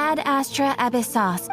Ad astra abyssos.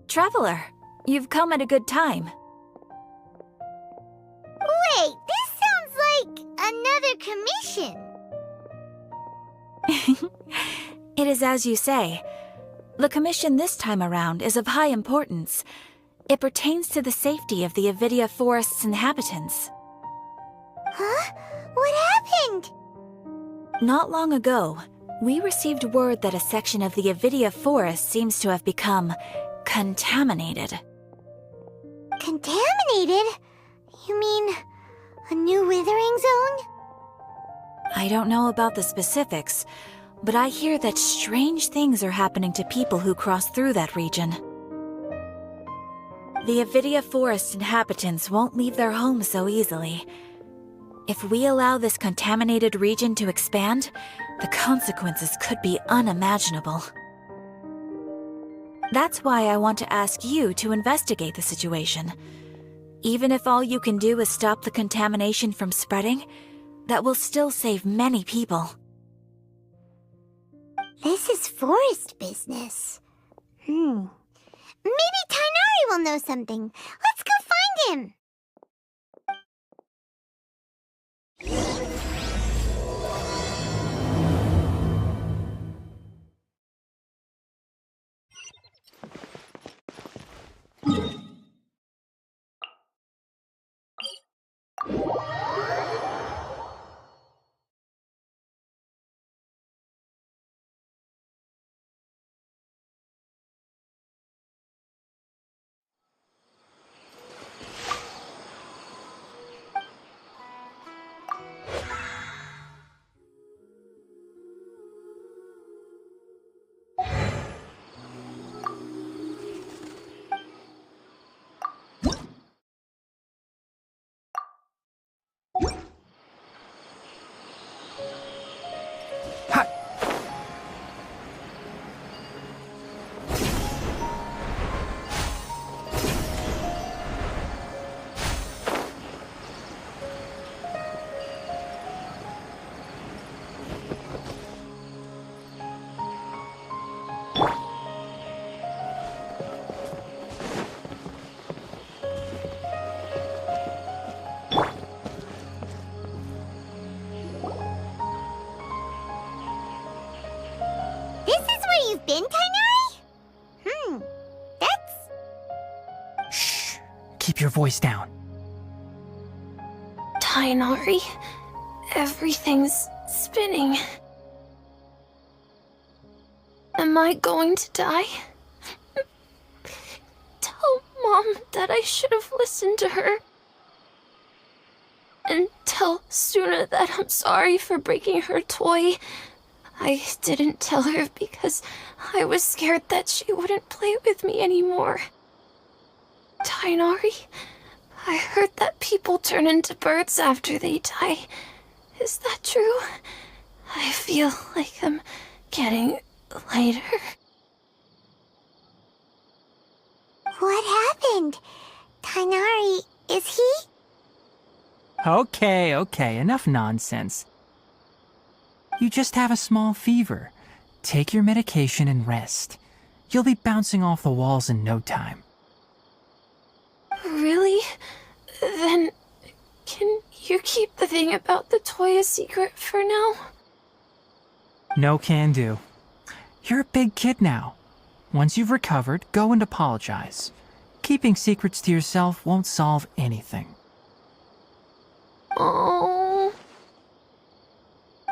Traveler, you've come at a good time. Wait, this sounds like another commission. It is as you say. The commission this time around is of high importance. It pertains to the safety of the Avidia Forest's inhabitants. Huh? What happened? Not long ago, we received word that a section of the Avidia Forest seems to have become contaminated. Contaminated? You mean a new withering zone? I don't know about the specifics, but I hear that strange things are happening to people who cross through that region. The Avidia Forest inhabitants won't leave their homes so easily. If we allow this contaminated region to expand, the consequences could be unimaginable. That's why I want to ask you to investigate the situation. Even if all you can do is stop the contamination from spreading, that will still save many people. This is forest business. Maybe Tighnari will know something. Let's go find him. You've been, Tighnari? That's... Shh! Keep your voice down. Tighnari, everything's spinning. Am I going to die? Tell Mom that I should have listened to her. And tell Suna that I'm sorry for breaking her toy. I didn't tell her because I was scared that she wouldn't play with me anymore. Tighnari, I heard that people turn into birds after they die. Is that true? I feel like I'm getting lighter. What happened? Tighnari, is he? Okay, enough nonsense. You just have a small fever. Take your medication and rest. You'll be bouncing off the walls in no time. Really? Then, can you keep the thing about the toy a secret for now? No can do. You're a big kid now. Once you've recovered, go and apologize. Keeping secrets to yourself won't solve anything. Oh.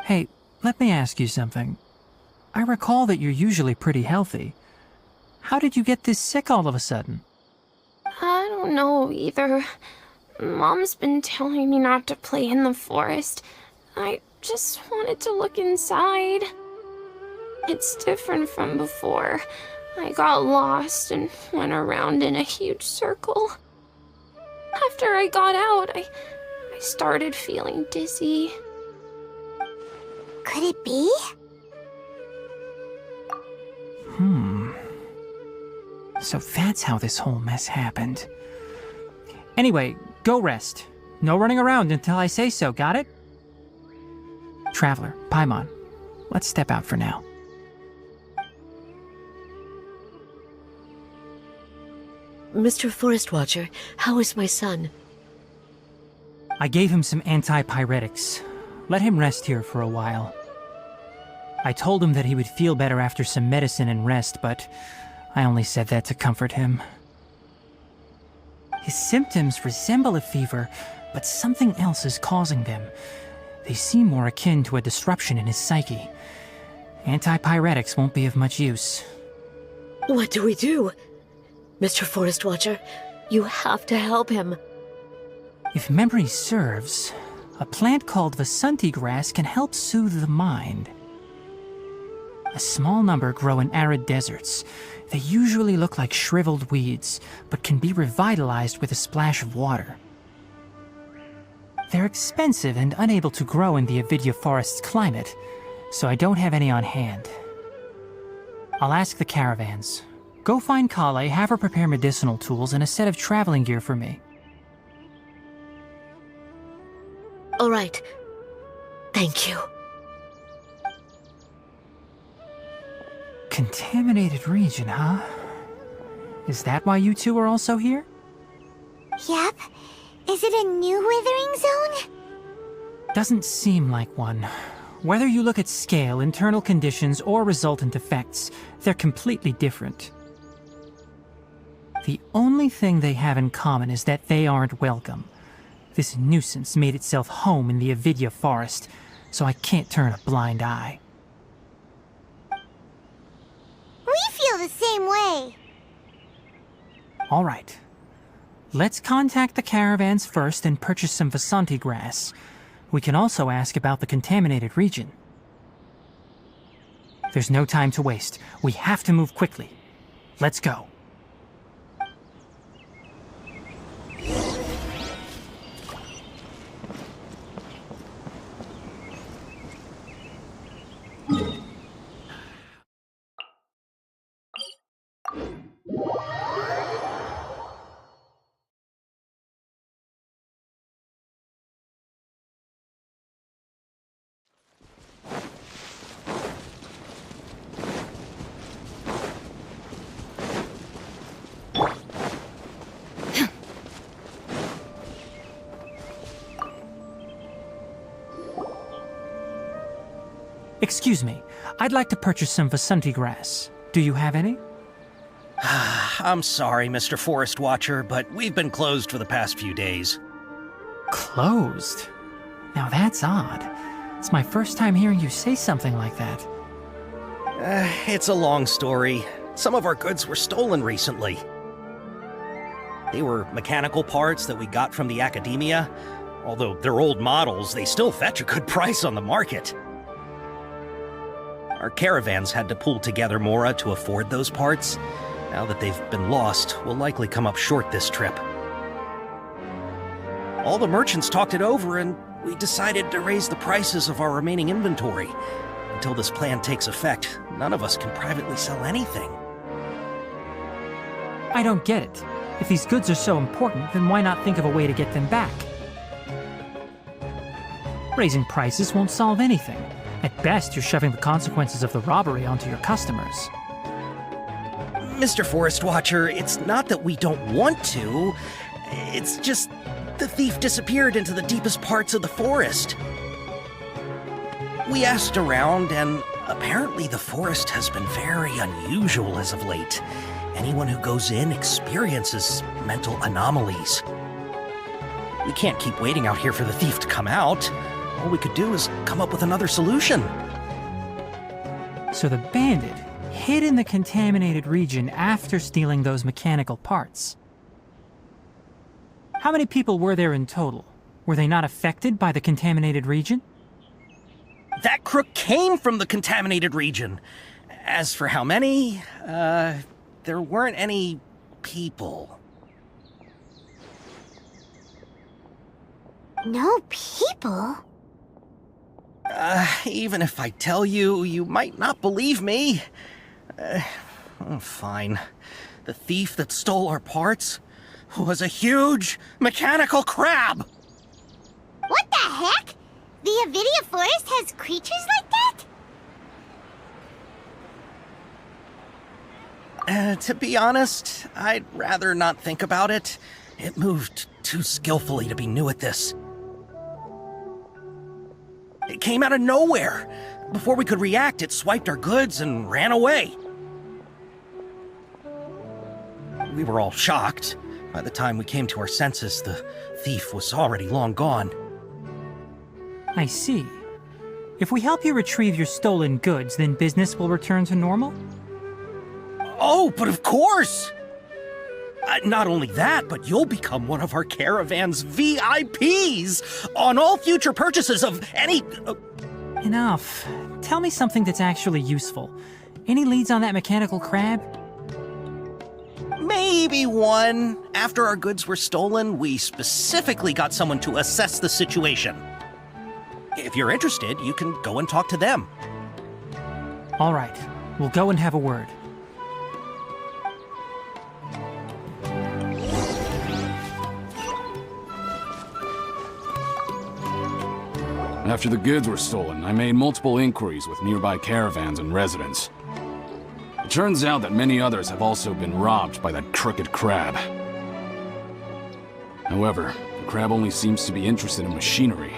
Hey, let me ask you something. I recall that you're usually pretty healthy. How did you get this sick all of a sudden? I don't know either. Mom's been telling me not to play in the forest. I just wanted to look inside. It's different from before. I got lost and went around in a huge circle. After I got out, I started feeling dizzy. Could it be? So that's how this whole mess happened. Anyway, go rest. No running around until I say so, got it? Traveler, Paimon, let's step out for now. Mr. Forest Watcher, how is my son? I gave him some antipyretics. Let him rest here for a while. I told him that he would feel better after some medicine and rest, but I only said that to comfort him. His symptoms resemble a fever, but something else is causing them. They seem more akin to a disruption in his psyche. Antipyretics won't be of much use. What do we do? Mr. Forest Watcher, you have to help him. If memory serves, a plant called Vasanti grass can help soothe the mind. A small number grow in arid deserts. They usually look like shriveled weeds, but can be revitalized with a splash of water. They're expensive and unable to grow in the Avidya forest's climate, so I don't have any on hand. I'll ask the caravans. Go find Kale, have her prepare medicinal tools and a set of traveling gear for me. All right. Thank you. Contaminated region, huh? Is that why you two are also here? Yep. Is it a new withering zone? Doesn't seem like one. Whether you look at scale, internal conditions, or resultant effects, they're completely different. The only thing they have in common is that they aren't welcome. This nuisance made itself home in the Avidya forest, so I can't turn a blind eye. We feel the same way. All right. Let's contact the caravans first and purchase some Vasanti grass. We can also ask about the contaminated region. There's no time to waste. We have to move quickly. Let's go. Excuse me, I'd like to purchase some Vasanti grass. Do you have any? I'm sorry, Mr. Forest Watcher, but we've been closed for the past few days. Closed? Now that's odd. It's my first time hearing you say something like that. It's a long story. Some of our goods were stolen recently. They were mechanical parts that we got from the academia. Although they're old models, they still fetch a good price on the market. Our caravans had to pool together Mora to afford those parts. Now that they've been lost, we'll likely come up short this trip. All the merchants talked it over, and we decided to raise the prices of our remaining inventory. Until this plan takes effect, none of us can privately sell anything. I don't get it. If these goods are so important, then why not think of a way to get them back? Raising prices won't solve anything. At best, you're shoving the consequences of the robbery onto your customers. Mr. Forest Watcher, it's not that we don't want to. It's just The thief disappeared into the deepest parts of the forest. We asked around, and apparently the forest has been very unusual as of late. Anyone who goes in experiences mental anomalies. We can't keep waiting out here for the thief to come out. All we could do is come up with another solution. So the bandit hid in the contaminated region after stealing those mechanical parts. How many people were there in total? Were they not affected by the contaminated region? That crook came from the contaminated region. As for how many, there weren't any people. No people? Even if I tell you, you might not believe me. Fine. The thief that stole our parts was a huge mechanical crab! What the heck? The Avidia forest has creatures like that? To be honest, I'd rather not think about it. It moved too skillfully to be new at this. It came out of nowhere. Before we could react, it swiped our goods and ran away. We were all shocked. By the time we came to our senses, the thief was already long gone. I see. If we help you retrieve your stolen goods, then business will return to normal? Oh, but of course! Not only that, but you'll become one of our caravan's VIPs on all future purchases of any... Enough. Tell me something that's actually useful. Any leads on that mechanical crab? Maybe one. After our goods were stolen, we specifically got someone to assess the situation. If you're interested, you can go and talk to them. All right. We'll go and have a word. After the goods were stolen, I made multiple inquiries with nearby caravans and residents. It turns out that many others have also been robbed by that crooked crab. However, the crab only seems to be interested in machinery.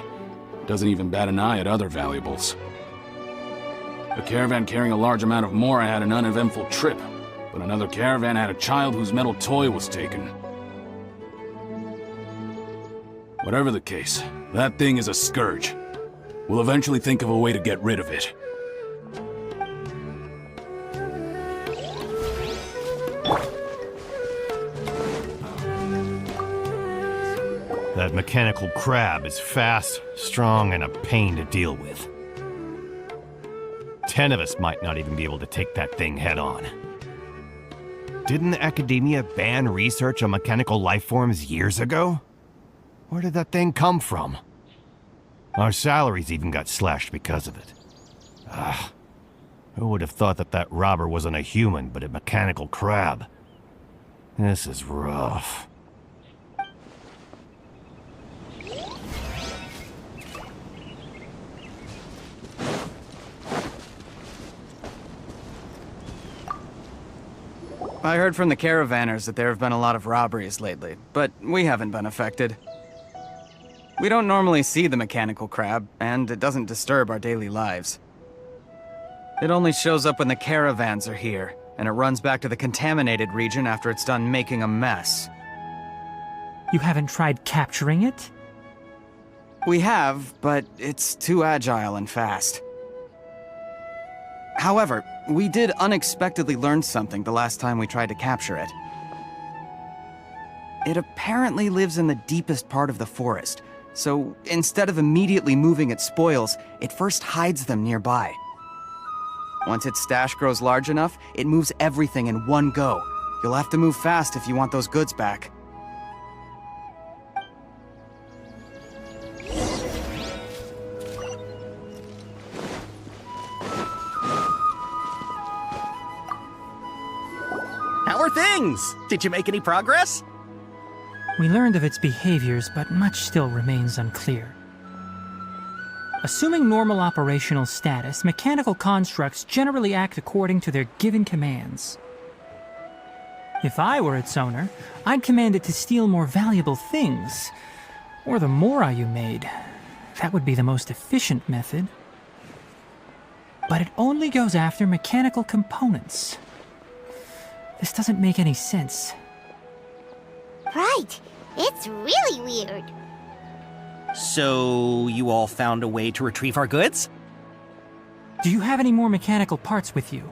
It doesn't even bat an eye at other valuables. A caravan carrying a large amount of Mora had an uneventful trip, but another caravan had a child whose metal toy was taken. Whatever the case, that thing is a scourge. We'll eventually think of a way to get rid of it. That mechanical crab is fast, strong, and a pain to deal with. 10 of us might not even be able to take that thing head on. Didn't the academia ban research on mechanical life forms years ago? Where did that thing come from? Our salaries even got slashed because of it. Who would have thought that that robber wasn't a human, but a mechanical crab? This is rough. I heard from the caravanners that there have been a lot of robberies lately, but we haven't been affected. We don't normally see the mechanical crab, and it doesn't disturb our daily lives. It only shows up when the caravans are here, and it runs back to the contaminated region after it's done making a mess. You haven't tried capturing it? We have, but it's too agile and fast. However, we did unexpectedly learn something the last time we tried to capture it. It apparently lives in the deepest part of the forest, so instead of immediately moving its spoils, it first hides them nearby. Once its stash grows large enough, it moves everything in one go. You'll have to move fast if you want those goods back. How are things? Did you make any progress? We learned of its behaviors, but much still remains unclear. Assuming normal operational status, mechanical constructs generally act according to their given commands. If I were its owner, I'd command it to steal more valuable things, Or the mora you made. That would be the most efficient method. But it only goes after mechanical components. This doesn't make any sense. Right. It's really weird. So, you all found a way to retrieve our goods? Do you have any more mechanical parts with you?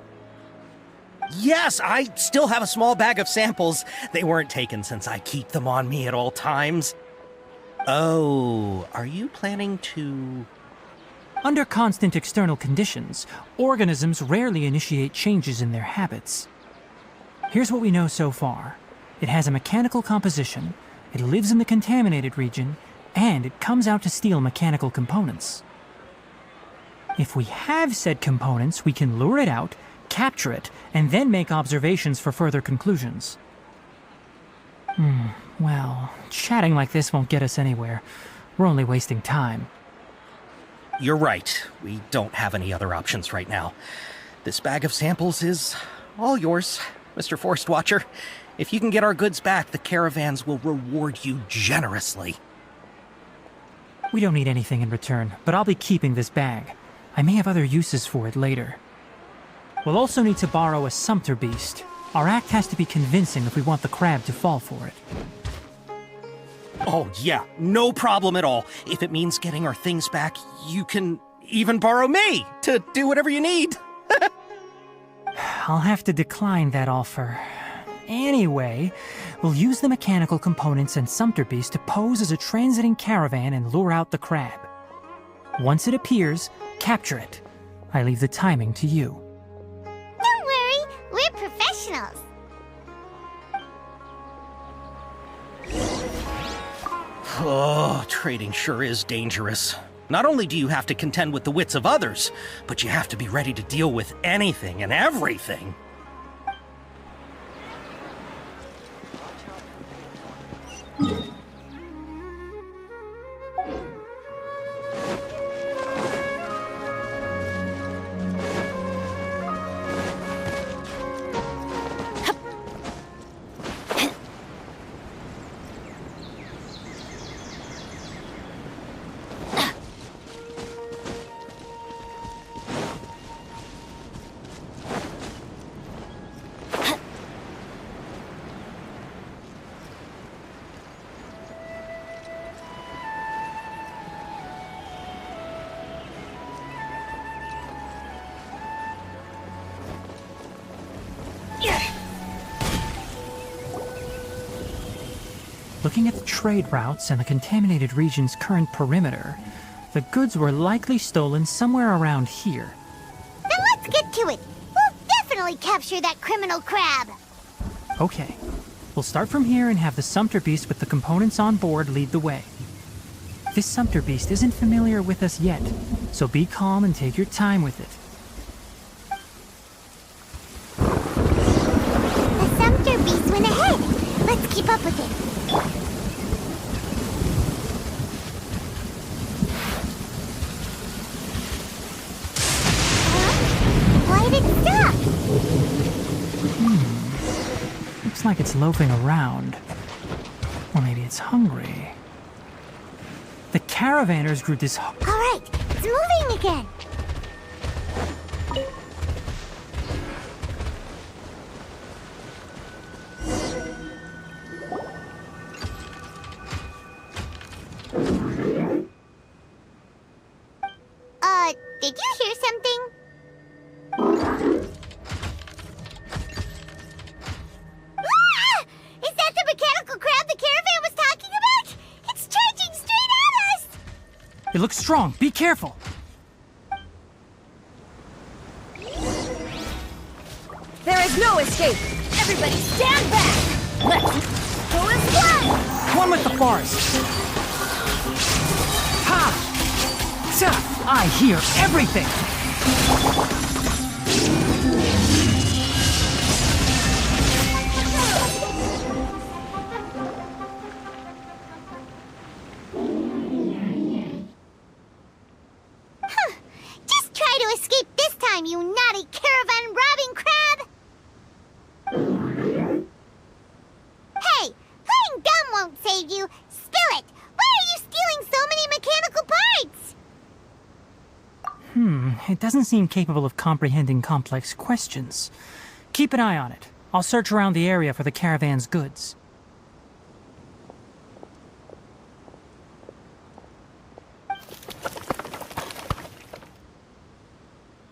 Yes, I still have a small bag of samples. They weren't taken since I keep them on me at all times. Oh, are you planning to... Under constant external conditions, organisms rarely initiate changes in their habits. Here's what we know so far. It has a mechanical composition, it lives in the contaminated region, and it comes out to steal mechanical components. If we have said components, we can lure it out, capture it, and then make observations for further conclusions. Well, chatting like this won't get us anywhere. We're only wasting time. You're right. We don't have any other options right now. This bag of samples is all yours, Mr. Forest Watcher. If you can get our goods back, the caravans will reward you generously. We don't need anything in return, but I'll be keeping this bag. I may have other uses for it later. We'll also need to borrow a sumpter beast. Our act has to be convincing if we want the crab to fall for it. Oh, yeah, no problem at all. If it means getting our things back, you can even borrow me to do whatever you need. I'll have to decline that offer. Anyway, we'll use the mechanical components and sumpter beast to pose as a transiting caravan and lure out the crab. Once it appears, capture it. I leave the timing to you. Don't worry, we're professionals. Oh, trading sure is dangerous. Not only do you have to contend with the wits of others, but you have to be ready to deal with anything and everything. Looking at the trade routes and the contaminated region's current perimeter, the goods were likely stolen somewhere around here. Then let's get to it. We'll definitely capture that criminal crab. Okay, we'll start from here and have the sumpter beast with the components on board lead the way. This sumpter beast isn't familiar with us yet, so be calm and take your time with it. The sumpter beast went ahead. Let's keep up with it. Why did it stop? Looks like it's loafing around. Or maybe it's hungry. The caravanners grew this... All right, it's moving again. Did you hear something? Ah! Is that the mechanical crab the caravan was talking about? It's charging straight at us! It looks strong. Be careful. There is no escape! Everybody stand back! Let's go and fly! One with the forest. Ha! Ta! I hear everything! Just try to escape this time, you naughty caravan-robbing crab! Hey, playing dumb won't save you! Spill it! Why are you It doesn't seem capable of comprehending complex questions. Keep an eye on it. I'll search around the area for the caravan's goods.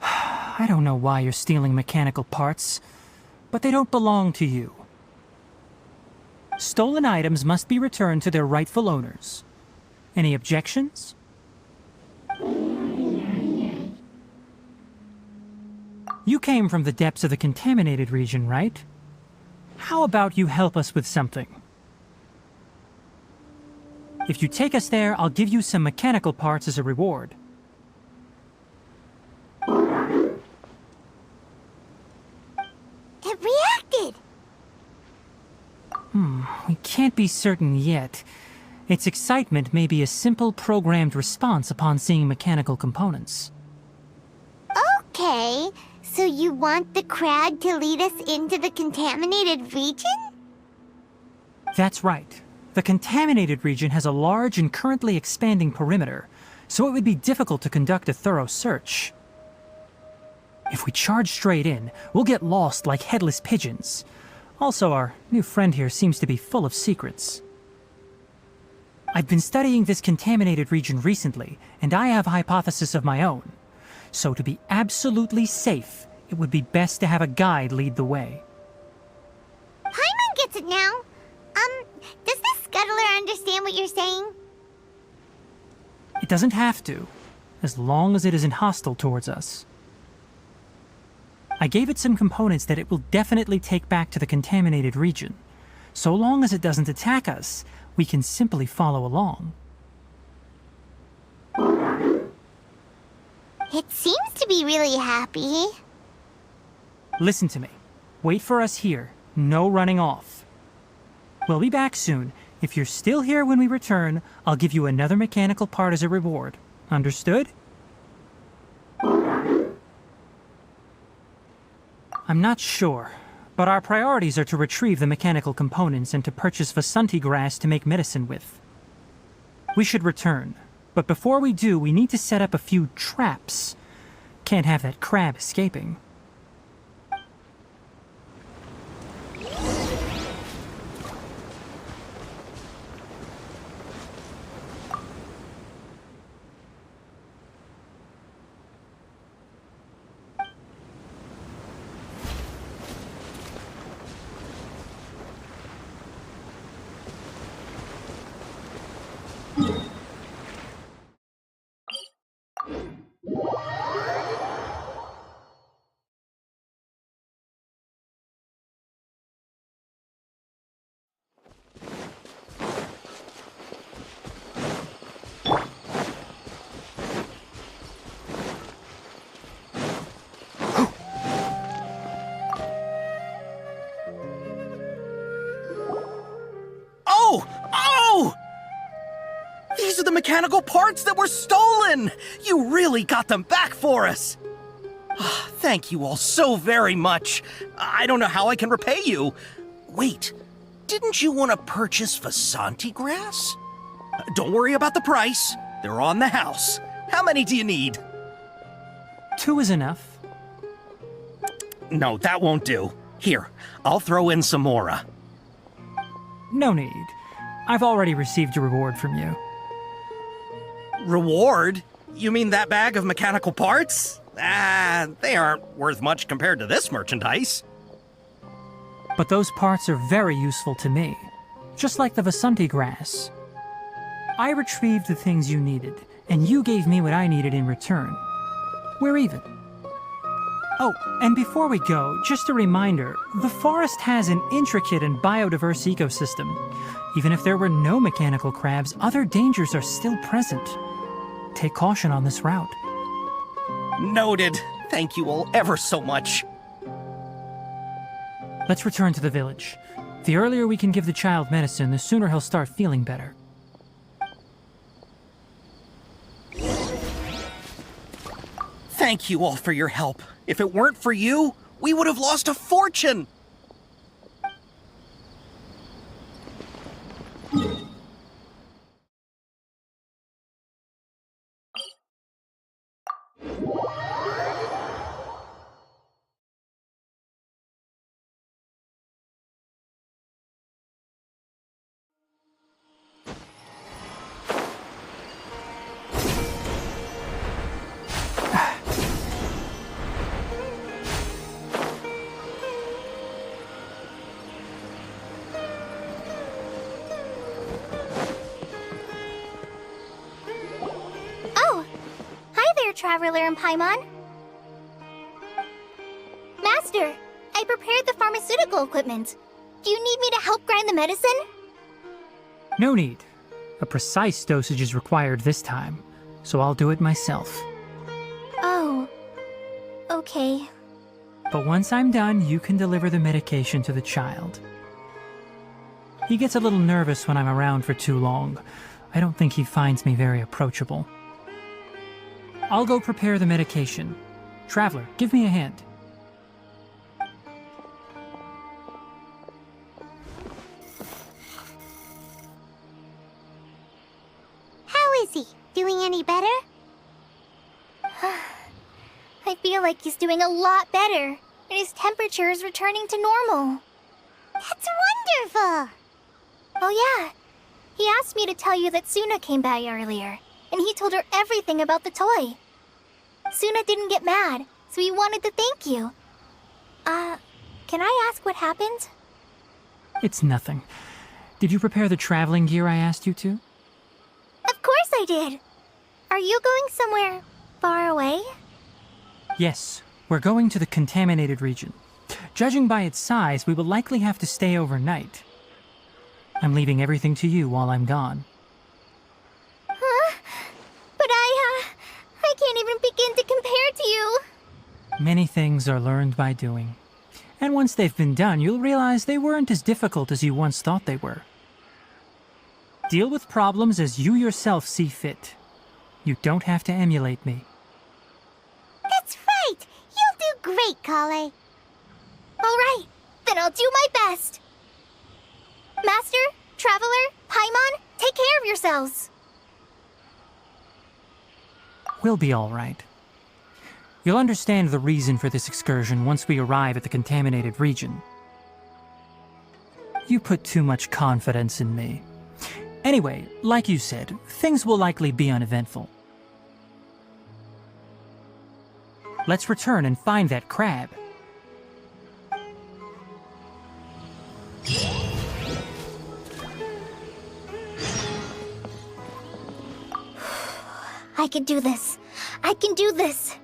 I don't know why you're stealing mechanical parts, but they don't belong to you. Stolen items must be returned to their rightful owners. Any objections? You came from the depths of the contaminated region, right? How about you help us with something? If you take us there, I'll give you some mechanical parts as a reward. It reacted! We can't be certain yet. Its excitement may be a simple programmed response upon seeing mechanical components. Okay, so you want the crab to lead us into the contaminated region? That's right. The contaminated region has a large and currently expanding perimeter, so it would be difficult to conduct a thorough search. If we charge straight in, we'll get lost like headless pigeons. Also, our new friend here seems to be full of secrets. I've been studying this contaminated region recently, and I have a hypothesis of my own. So to be absolutely safe, it would be best to have a guide lead the way. Paimon gets it now. Does the scuttler understand what you're saying? It doesn't have to, as long as it isn't hostile towards us. I gave it some components that it will definitely take back to the contaminated region. So long as it doesn't attack us, we can simply follow along. It seems to be really happy. Listen to me. Wait for us here. No running off. We'll be back soon. If you're still here when we return, I'll give you another mechanical part as a reward. Understood? I'm not sure, but our priorities are to retrieve the mechanical components and to purchase Vasanti grass to make medicine with. We should return, but before we do, we need to set up a few traps. Can't have that crab escaping. These are the mechanical parts that were stolen! You really got them back for us! Thank you all so very much. I don't know how I can repay you. Wait, didn't you want to purchase Vasanti grass? Don't worry about the price. They're on the house. How many do you need? 2 is enough. No, that won't do. Here, I'll throw in some more. No need. I've already received a reward from you. Reward? You mean that bag of mechanical parts? They aren't worth much compared to this merchandise. But those parts are very useful to me, just like the Vasanti grass. I retrieved the things you needed, and you gave me what I needed in return. We're even. Oh, and before we go, just a reminder, the forest has an intricate and biodiverse ecosystem. Even if there were no mechanical crabs, other dangers are still present. Take caution on this route. Noted. Thank you all ever so much. Let's return to the village. The earlier we can give the child medicine, the sooner he'll start feeling better. Thank you all for your help. If it weren't for you, we would have lost a fortune. Oh! Hi there, Traveler and Paimon. Master, I prepared the pharmaceutical equipment. Do you need me to help grind the medicine? No need. A precise dosage is required this time, so I'll do it myself. Oh. Okay. But once I'm done, you can deliver the medication to the child. He gets a little nervous when I'm around for too long. I don't think he finds me very approachable. I'll go prepare the medication. Traveler, give me a hand. How is he? Doing any better? I feel like he's doing a lot better, and his temperature is returning to normal. That's wonderful! Oh yeah, he asked me to tell you that Suna came by earlier, and he told her everything about the toy. Suna didn't get mad, so he wanted to thank you. Can I ask what happened? It's nothing. Did you prepare the traveling gear I asked you to? Of course I did! Are you going somewhere far away? Yes, we're going to the contaminated region. Judging by its size, we will likely have to stay overnight. I'm leaving everything to you while I'm gone. Huh? But I can't even begin to compare to you. Many things are learned by doing. And once they've been done, you'll realize they weren't as difficult as you once thought they were. Deal with problems as you yourself see fit. You don't have to emulate me. That's right! You'll do great, Kale. Alright, then I'll do my best. Master, Traveler, Paimon, take care of yourselves. We'll be all right. You'll understand the reason for this excursion once we arrive at the contaminated region. You put too much confidence in me. Anyway, like you said, things will likely be uneventful. Let's return and find that crab. I can do this. I can do this.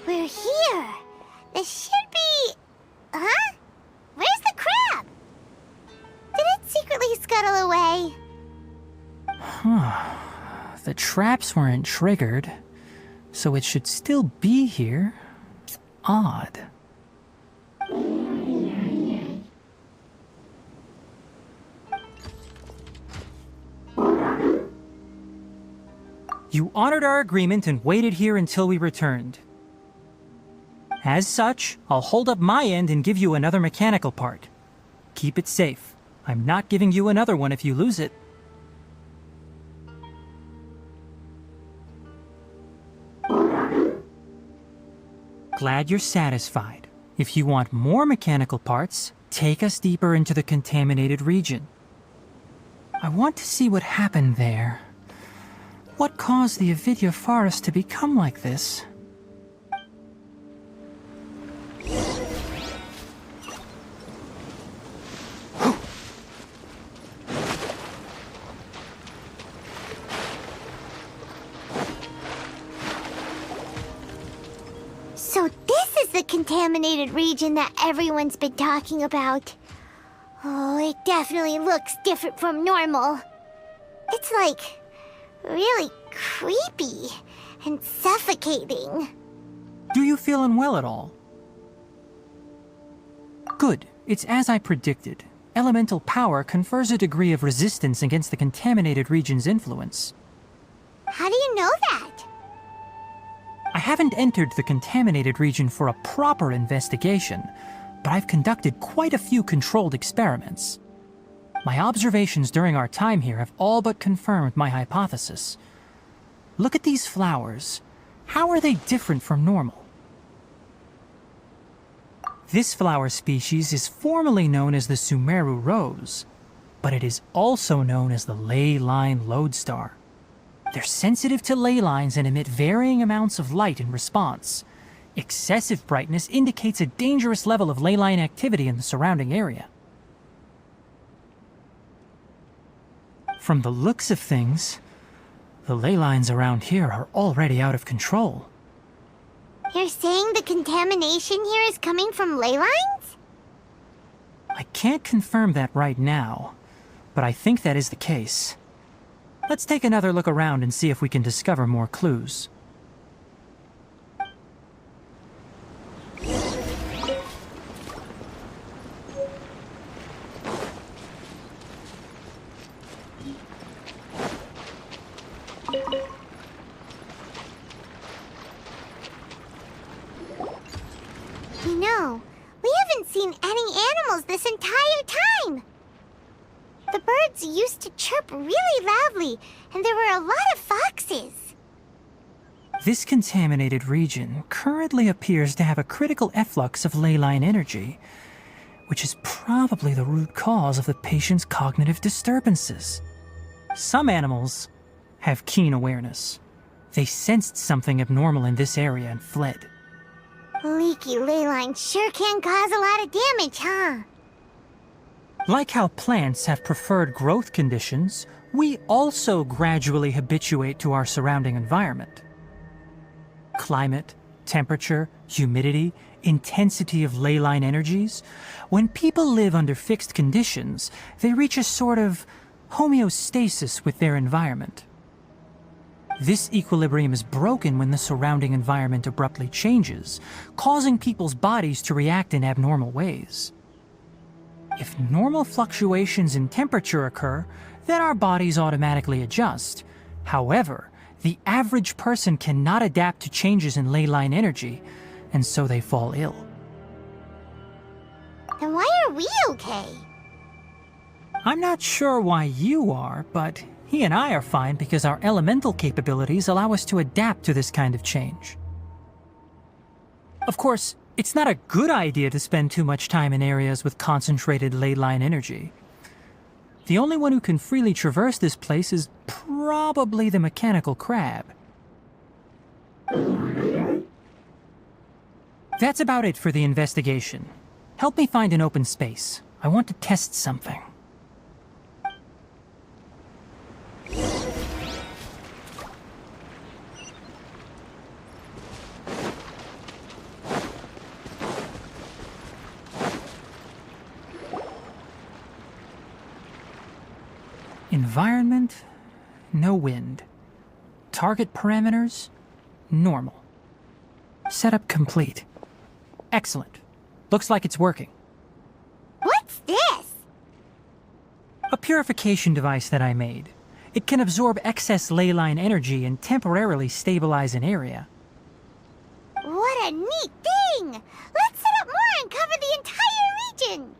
We're here. This should be... Huh? Where's the crab? Did it secretly scuttle away? The traps weren't triggered, so it should still be here. Odd. You honored our agreement and waited here until we returned. As such, I'll hold up my end and give you another mechanical part. Keep it safe. I'm not giving you another one if you lose it. Glad you're satisfied. If you want more mechanical parts, take us deeper into the contaminated region. I want to see what happened there. What caused the Avidya forest to become like this? contaminated region that everyone's been talking about. Oh, it definitely looks different from normal. It's like really creepy and suffocating. Do you feel unwell at all? Good. It's as I predicted. Elemental power confers a degree of resistance against the contaminated region's influence. How do you know that? I haven't entered the contaminated region for a proper investigation, but I've conducted quite a few controlled experiments. My observations during our time here have all but confirmed my hypothesis. Look at these flowers. How are they different from normal? This flower species is formally known as the Sumeru rose, but it is also known as the ley line lodestar. They're sensitive to ley lines and emit varying amounts of light in response. Excessive brightness indicates a dangerous level of ley line activity in the surrounding area. From the looks of things, the ley lines around here are already out of control. You're saying the contamination here is coming from ley lines? I can't confirm that right now, but I think that is the case. Let's take another look around and see if we can discover more clues. You know, we haven't seen any animals this entire time. The birds used to chirp really loudly, and there were a lot of foxes. This contaminated region currently appears to have a critical efflux of ley line energy, which is probably the root cause of the patient's cognitive disturbances. Some animals have keen awareness. They sensed something abnormal in this area and fled. Leaky ley lines sure can cause a lot of damage, huh? Like how plants have preferred growth conditions, we also gradually habituate to our surrounding environment. Climate, temperature, humidity, intensity of ley line energies. When people live under fixed conditions, they reach a sort of homeostasis with their environment. This equilibrium is broken when the surrounding environment abruptly changes, causing people's bodies to react in abnormal ways. If normal fluctuations in temperature occur, then our bodies automatically adjust. However, the average person cannot adapt to changes in ley line energy, and so they fall ill. Then why are we okay? I'm not sure why you are, but he and I are fine because our elemental capabilities allow us to adapt to this kind of change. Of course, it's not a good idea to spend too much time in areas with concentrated ley line energy. The only one who can freely traverse this place is probably the mechanical crab. That's about it for the investigation. Help me find an open space. I want to test something. Environment, no wind. Target parameters, normal. Setup complete. Excellent. Looks like it's working. What's this? A purification device that I made. It can absorb excess ley line energy and temporarily stabilize an area. What a neat thing! Let's set up more and cover the entire region!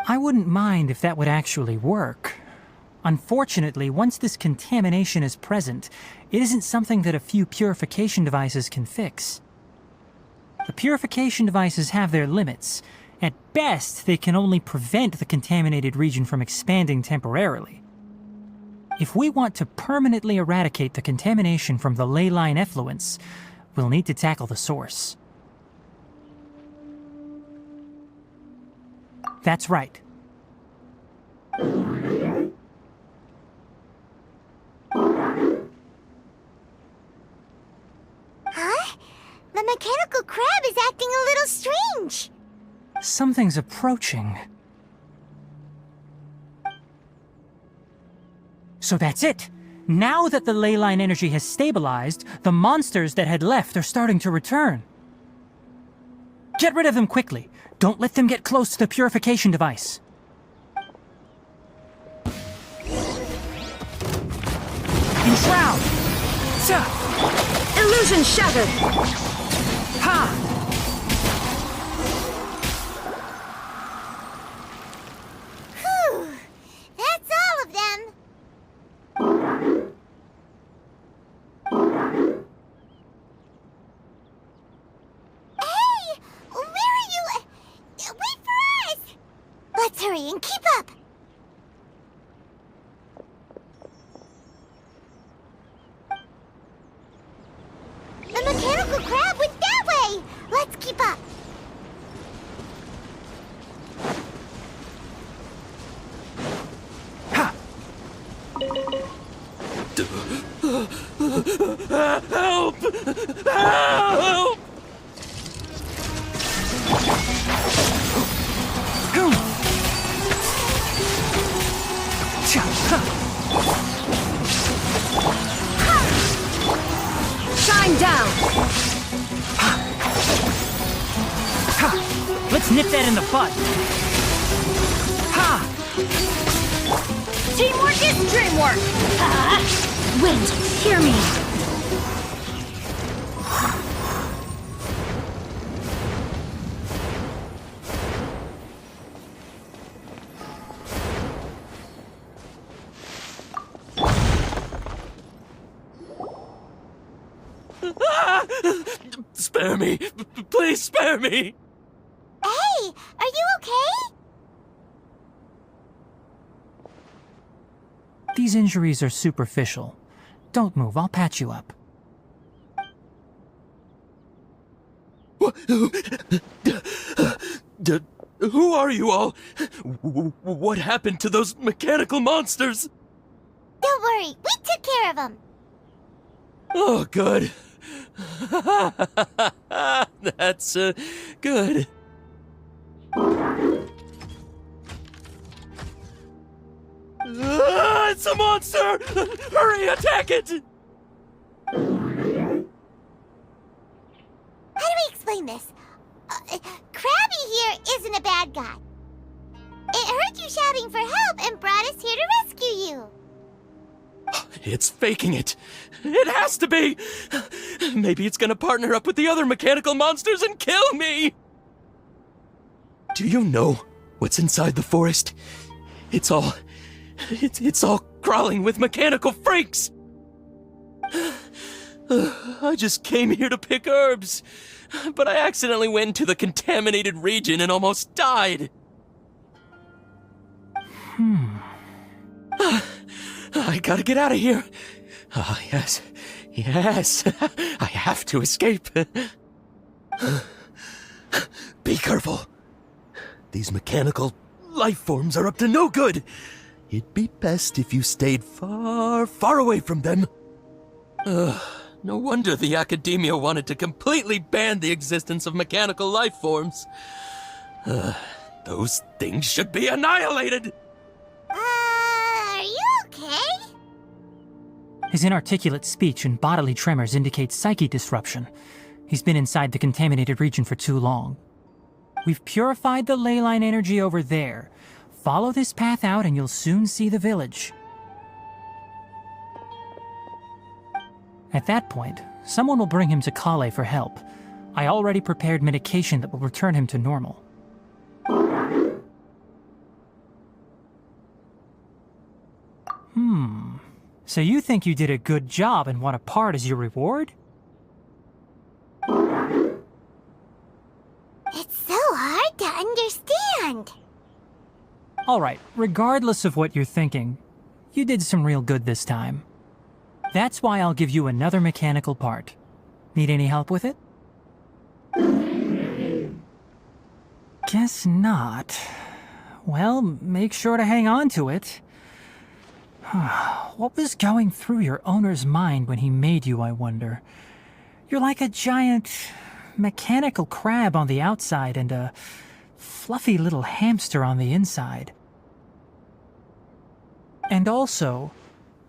I wouldn't mind if that would actually work. Unfortunately, once this contamination is present, it isn't something that a few purification devices can fix. The purification devices have their limits. At best, they can only prevent the contaminated region from expanding temporarily. If we want to permanently eradicate the contamination from the ley line effluence, we'll need to tackle the source. That's right. Huh? The mechanical crab is acting a something's approaching. So that's it. Now that the ley line energy has stabilized, the monsters that had left are starting to return. Get rid of them quickly. Don't let them get close to the purification device. Enshroud! Illusion shattered! Ha! Whew! That's all of them! Hey! Where are you? Wait for us! Let's hurry and keep up! The mechanical crab went that way! Let's keep up! Ha! Help! Help! Shine down! Let's nip that in the bud. Ha! Teamwork is dreamwork! Wind, hear me! Spare me! Please spare me! Hey! Are you okay? These injuries are superficial. Don't move, I'll patch you up. Who are you all? What happened to those mechanical monsters? Don't worry, we took care of them. Oh, good. That's, good. It's a monster! Hurry, attack it! How do we explain this? Krabby here isn't a bad guy. It heard you shouting for help and brought us here to rescue you. It's faking it. It has to be! Maybe it's gonna partner up with the other mechanical monsters and kill me! Do you know what's inside the forest? It's all crawling with mechanical freaks! I just came here to pick herbs, but I accidentally went into the contaminated region and almost died. I gotta get out of here. Ah, yes. Yes. I have to escape. Be careful. These mechanical life forms are up to no good. It'd be best if you stayed far, far away from them. No wonder the academia wanted to completely ban the existence of mechanical life forms. Those things should be annihilated. Are you okay? His inarticulate speech and bodily tremors indicate psyche disruption. He's been inside the contaminated region for too long. We've purified the ley line energy over there. Follow this path out and you'll soon see the village. At that point, someone will bring him to Kale for help. I already prepared medication that will return him to normal. So you think you did a good job and want a part as your reward? It's so hard to understand. Alright, regardless of what you're thinking, you did some real good this time. That's why I'll give you another mechanical part. Need any help with it? Guess not. Well, make sure to hang on to it. What was going through your owner's mind when he made you, I wonder? You're like a giant mechanical crab on the outside and a fluffy little hamster on the inside. And also,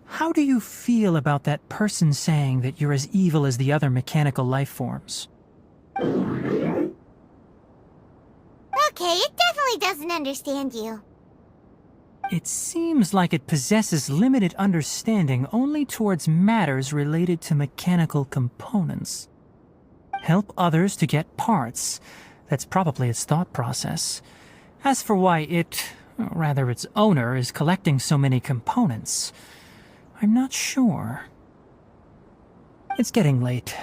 how do you feel about that person saying that you're as evil as the other mechanical life forms? Okay, it definitely doesn't understand you. It seems like it possesses limited understanding only towards matters related to mechanical components. Help others to get parts. That's probably its thought process. As for why it, or rather its owner, is collecting so many components, I'm not sure. It's getting late,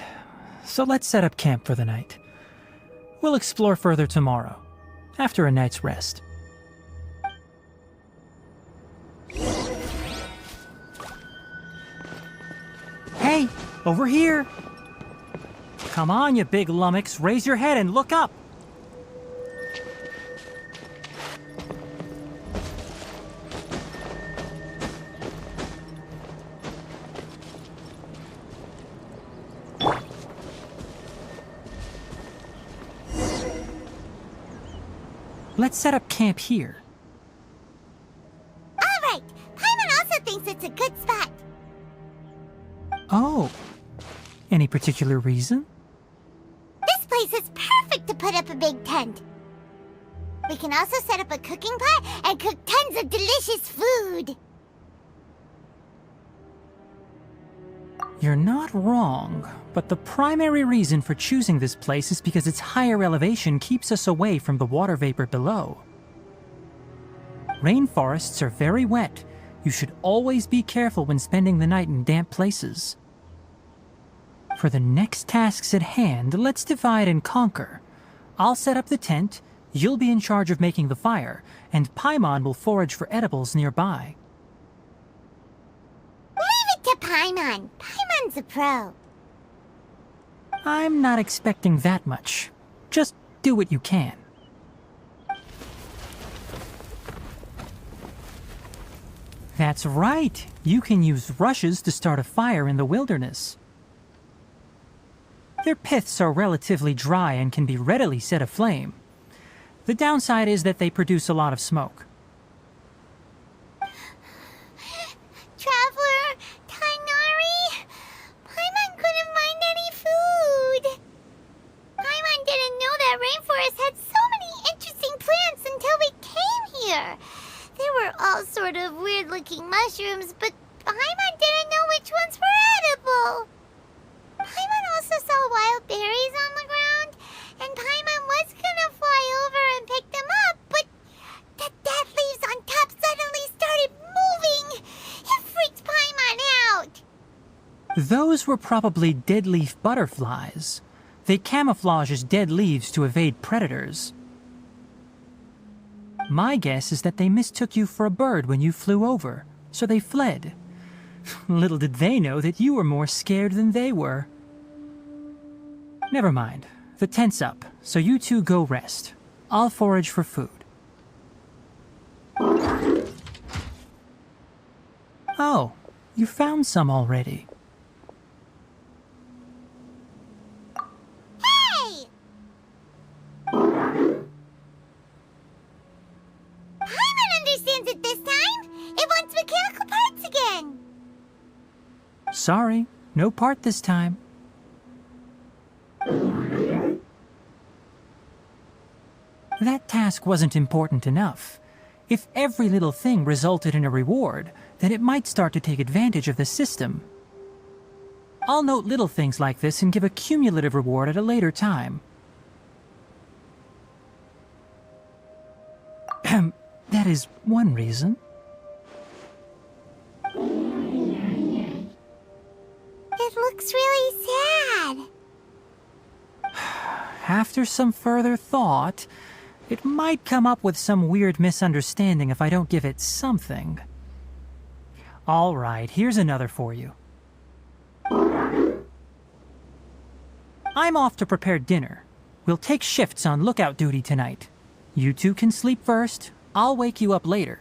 so let's set up camp for the night. We'll explore further tomorrow, after a night's rest. Hey, over here! Come on, you big lummox, raise your head and look up! Let's set up camp here. All right, Paimon also thinks it's a good spot. Oh, any particular reason? This place is perfect to put up a big tent. We can also set up a cooking pot and cook tons of delicious food. You're not wrong, but the primary reason for choosing this place is because its higher elevation keeps us away from the water vapor below. Rainforests are very wet. You should always be careful when spending the night in damp places. For the next tasks at hand, let's divide and conquer. I'll set up the tent, you'll be in charge of making the fire, and Paimon will forage for edibles nearby. Leave it to Paimon. Paimon's a pro. I'm not expecting that much. Just do what you can. That's right. You can use rushes to start a fire in the wilderness. Their piths are relatively dry and can be readily set aflame. The downside is that they produce a lot of smoke. Traveler, Tighnari, Paimon couldn't find any food. Paimon didn't know that rainforest had so many interesting plants until we came here. They were all sort of weird-looking mushrooms, but Paimon didn't know which ones were edible. Paimon also saw wild berries on the ground, and Paimon was gonna fly over and pick them up, but the dead leaves on top suddenly started moving. It freaked Paimon out. Those were probably dead leaf butterflies. They camouflage as dead leaves to evade predators. My guess is that they mistook you for a bird when you flew over, so they fled. Little did they know that you were more scared than they were. Never mind. The tent's up, so you two go rest. I'll forage for food. Oh, you found some already. Hey! Paimon understands it this time. It wants mechanical parts again. Sorry, no part this time. That task wasn't important enough. If every little thing resulted in a reward, then it might start to take advantage of the system. I'll note little things like this and give a cumulative reward at a later time. That is one reason. It looks really sad. After some further thought, it might come up with some weird misunderstanding if I don't give it something. All right, here's another for you. I'm off to prepare dinner. We'll take shifts on lookout duty tonight. You two can sleep first. I'll wake you up later.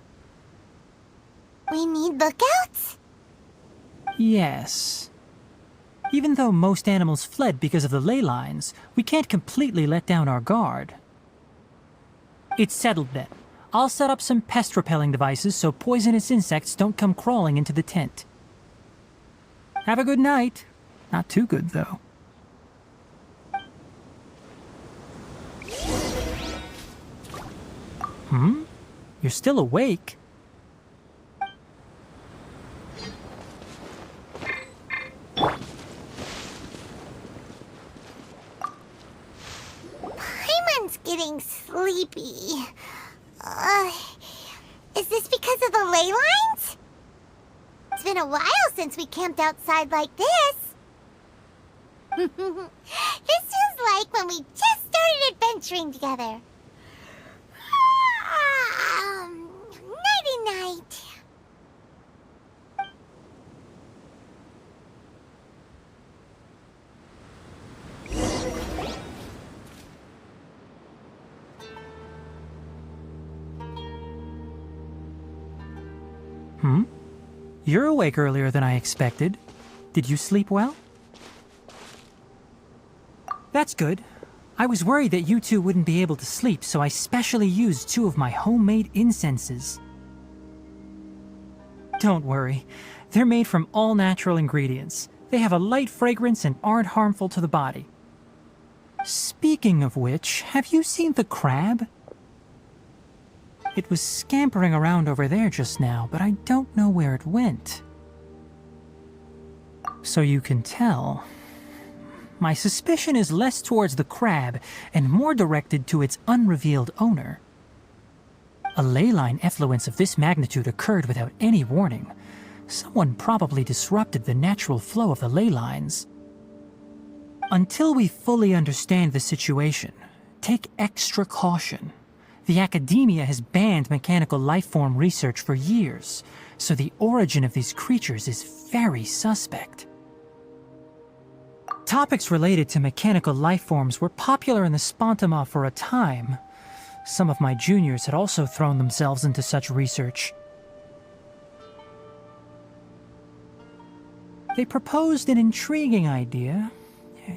We need lookouts? Yes. Even though most animals fled because of the ley lines, we can't completely let down our guard. It's settled then. I'll set up some pest-repelling devices so poisonous insects don't come crawling into the tent. Have a good night. Not too good, though. You're still awake? Paimon's getting sleepy. Is this because of the ley lines? It's been a while since we camped outside like this. This feels like when we just started adventuring together. Nighty-night. You're awake earlier than I expected. Did you sleep well? That's good. I was worried that you two wouldn't be able to sleep, so I specially used 2 of my homemade incenses. Don't worry. They're made from all natural ingredients. They have a light fragrance and aren't harmful to the body. Speaking of which, have you seen the crab? It was scampering around over there just now, but I don't know where it went. So you can tell. My suspicion is less towards the crab and more directed to its unrevealed owner. A ley line effluence of this magnitude occurred without any warning. Someone probably disrupted the natural flow of the ley lines. Until we fully understand the situation, take extra caution. The academia has banned mechanical lifeform research for years, so the origin of these creatures is very suspect. Topics related to mechanical lifeforms were popular in the Spontama for a time. Some of my juniors had also thrown themselves into such research. They proposed an intriguing idea.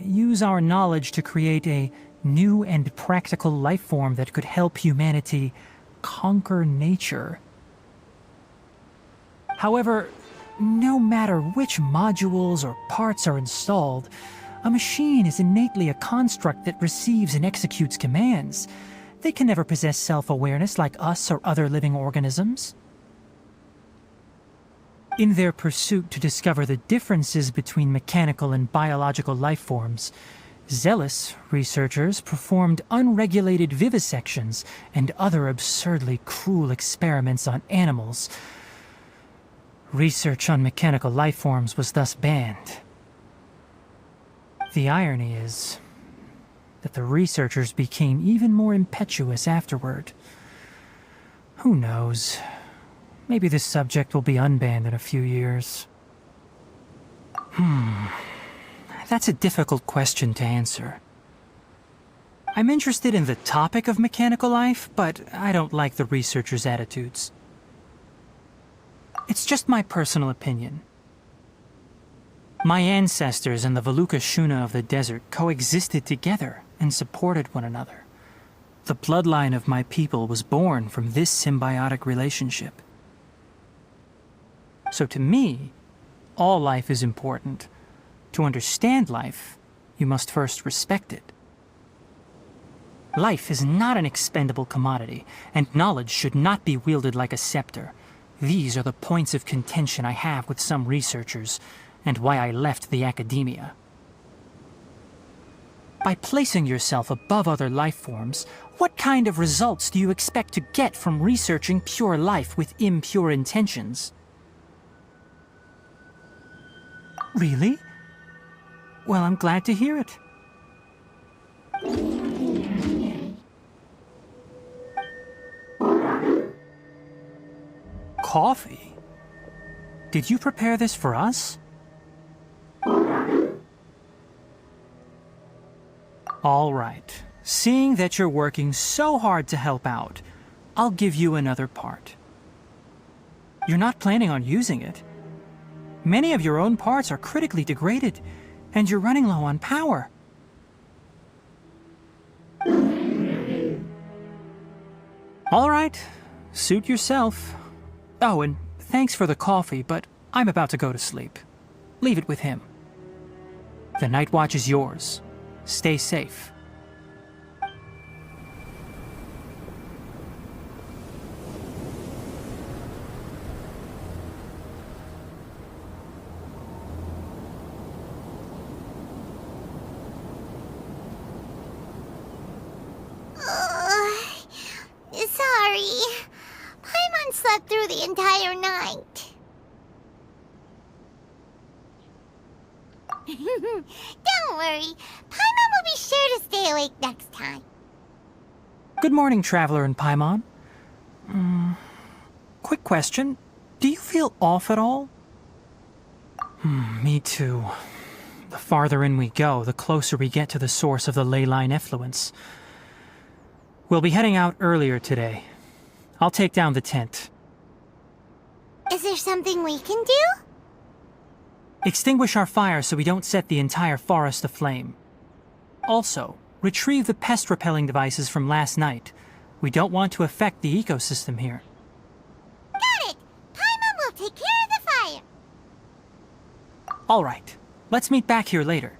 Use our knowledge to create a new and practical lifeform that could help humanity conquer nature. However, no matter which modules or parts are installed, a machine is innately a construct that receives and executes commands. They can never possess self-awareness like us or other living organisms. In their pursuit to discover the differences between mechanical and biological lifeforms, zealous researchers performed unregulated vivisections and other absurdly cruel experiments on animals. Research on mechanical lifeforms was thus banned. The irony is that the researchers became even more impetuous afterward. Who knows? Maybe this subject will be unbanned in a few years. That's a difficult question to answer. I'm interested in the topic of mechanical life, but I don't like the researchers' attitudes. It's just my personal opinion. My ancestors and the Valuka Shuna of the desert coexisted together and supported one another. The bloodline of my people was born from this symbiotic relationship. So to me, all life is important. To understand life, you must first respect it. Life is not an expendable commodity, and knowledge should not be wielded like a scepter. These are the points of contention I have with some researchers, and why I left the academia. By placing yourself above other life forms, what kind of results do you expect to get from researching pure life with impure intentions? Really? Well, I'm glad to hear it. Coffee? Did you prepare this for us? All right. Seeing that you're working so hard to help out, I'll give you another part. You're not planning on using it. Many of your own parts are critically degraded, and you're running low on power. All right, suit yourself. Oh, and thanks for the coffee, but I'm about to go to sleep. Leave it with him. The night watch is yours. Stay safe. Sorry. Paimon slept through the entire night. Don't worry. Paimon will be sure to stay awake next time. Good morning, Traveler and Paimon. Quick question. Do you feel off at all? Me too. The farther in we go, the closer we get to the source of the ley line effluence. We'll be heading out earlier today. I'll take down the tent. Is there something we can do? Extinguish our fire so we don't set the entire forest aflame. Also, retrieve the pest-repelling devices from last night. We don't want to affect the ecosystem here. Got it! Paimon will take care of the fire. All right. Let's meet back here later.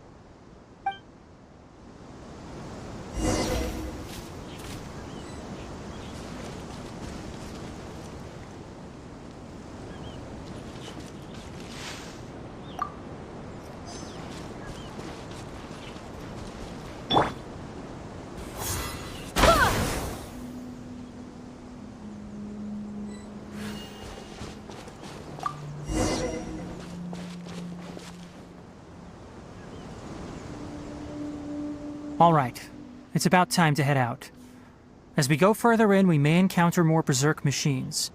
All right, it's about time to head out. As we go further in, we may encounter more berserk machines.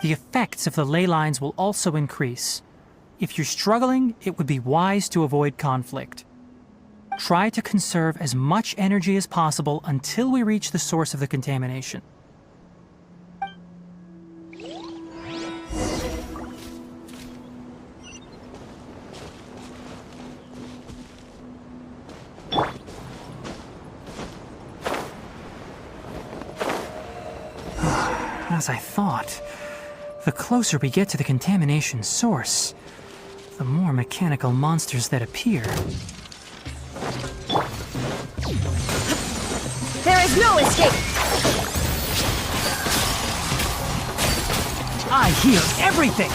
The effects of the ley lines will also increase. If you're struggling, it would be wise to avoid conflict. Try to conserve as much energy as possible until we reach the source of the contamination. As I thought, the closer we get to the contamination source, the more mechanical monsters that appear. There is no escape! I hear everything!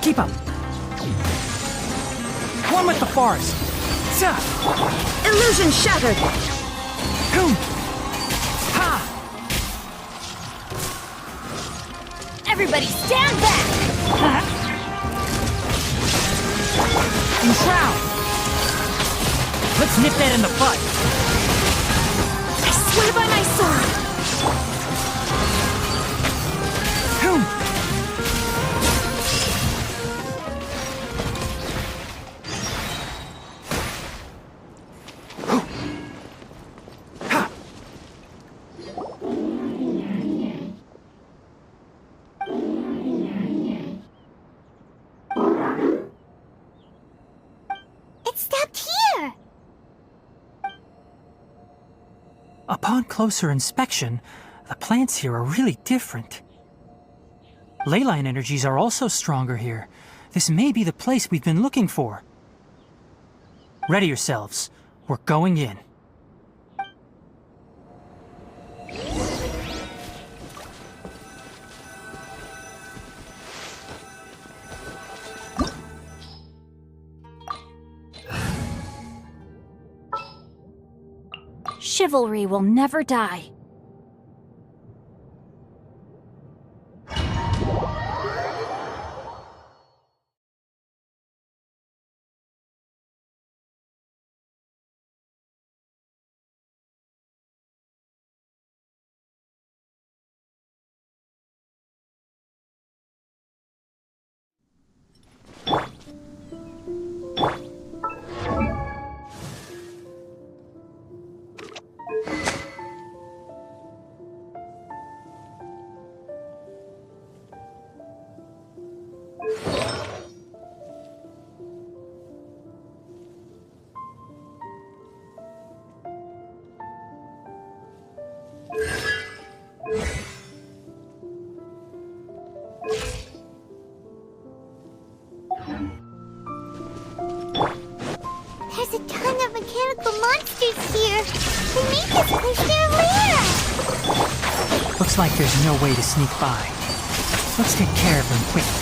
Keep up! One with the forest! Illusion shattered! Ha! Everybody stand back! Enshroud! Let's nip that in the bud! I swear by my sword! Upon closer inspection, the plants here are really different. Ley line energies are also stronger here. This may be the place we've been looking for. Ready yourselves. We're going in. Chivalry will never die. There's a ton of mechanical monsters here. They make this place their lair. Looks like there's no way to sneak by. Let's take care of them quickly.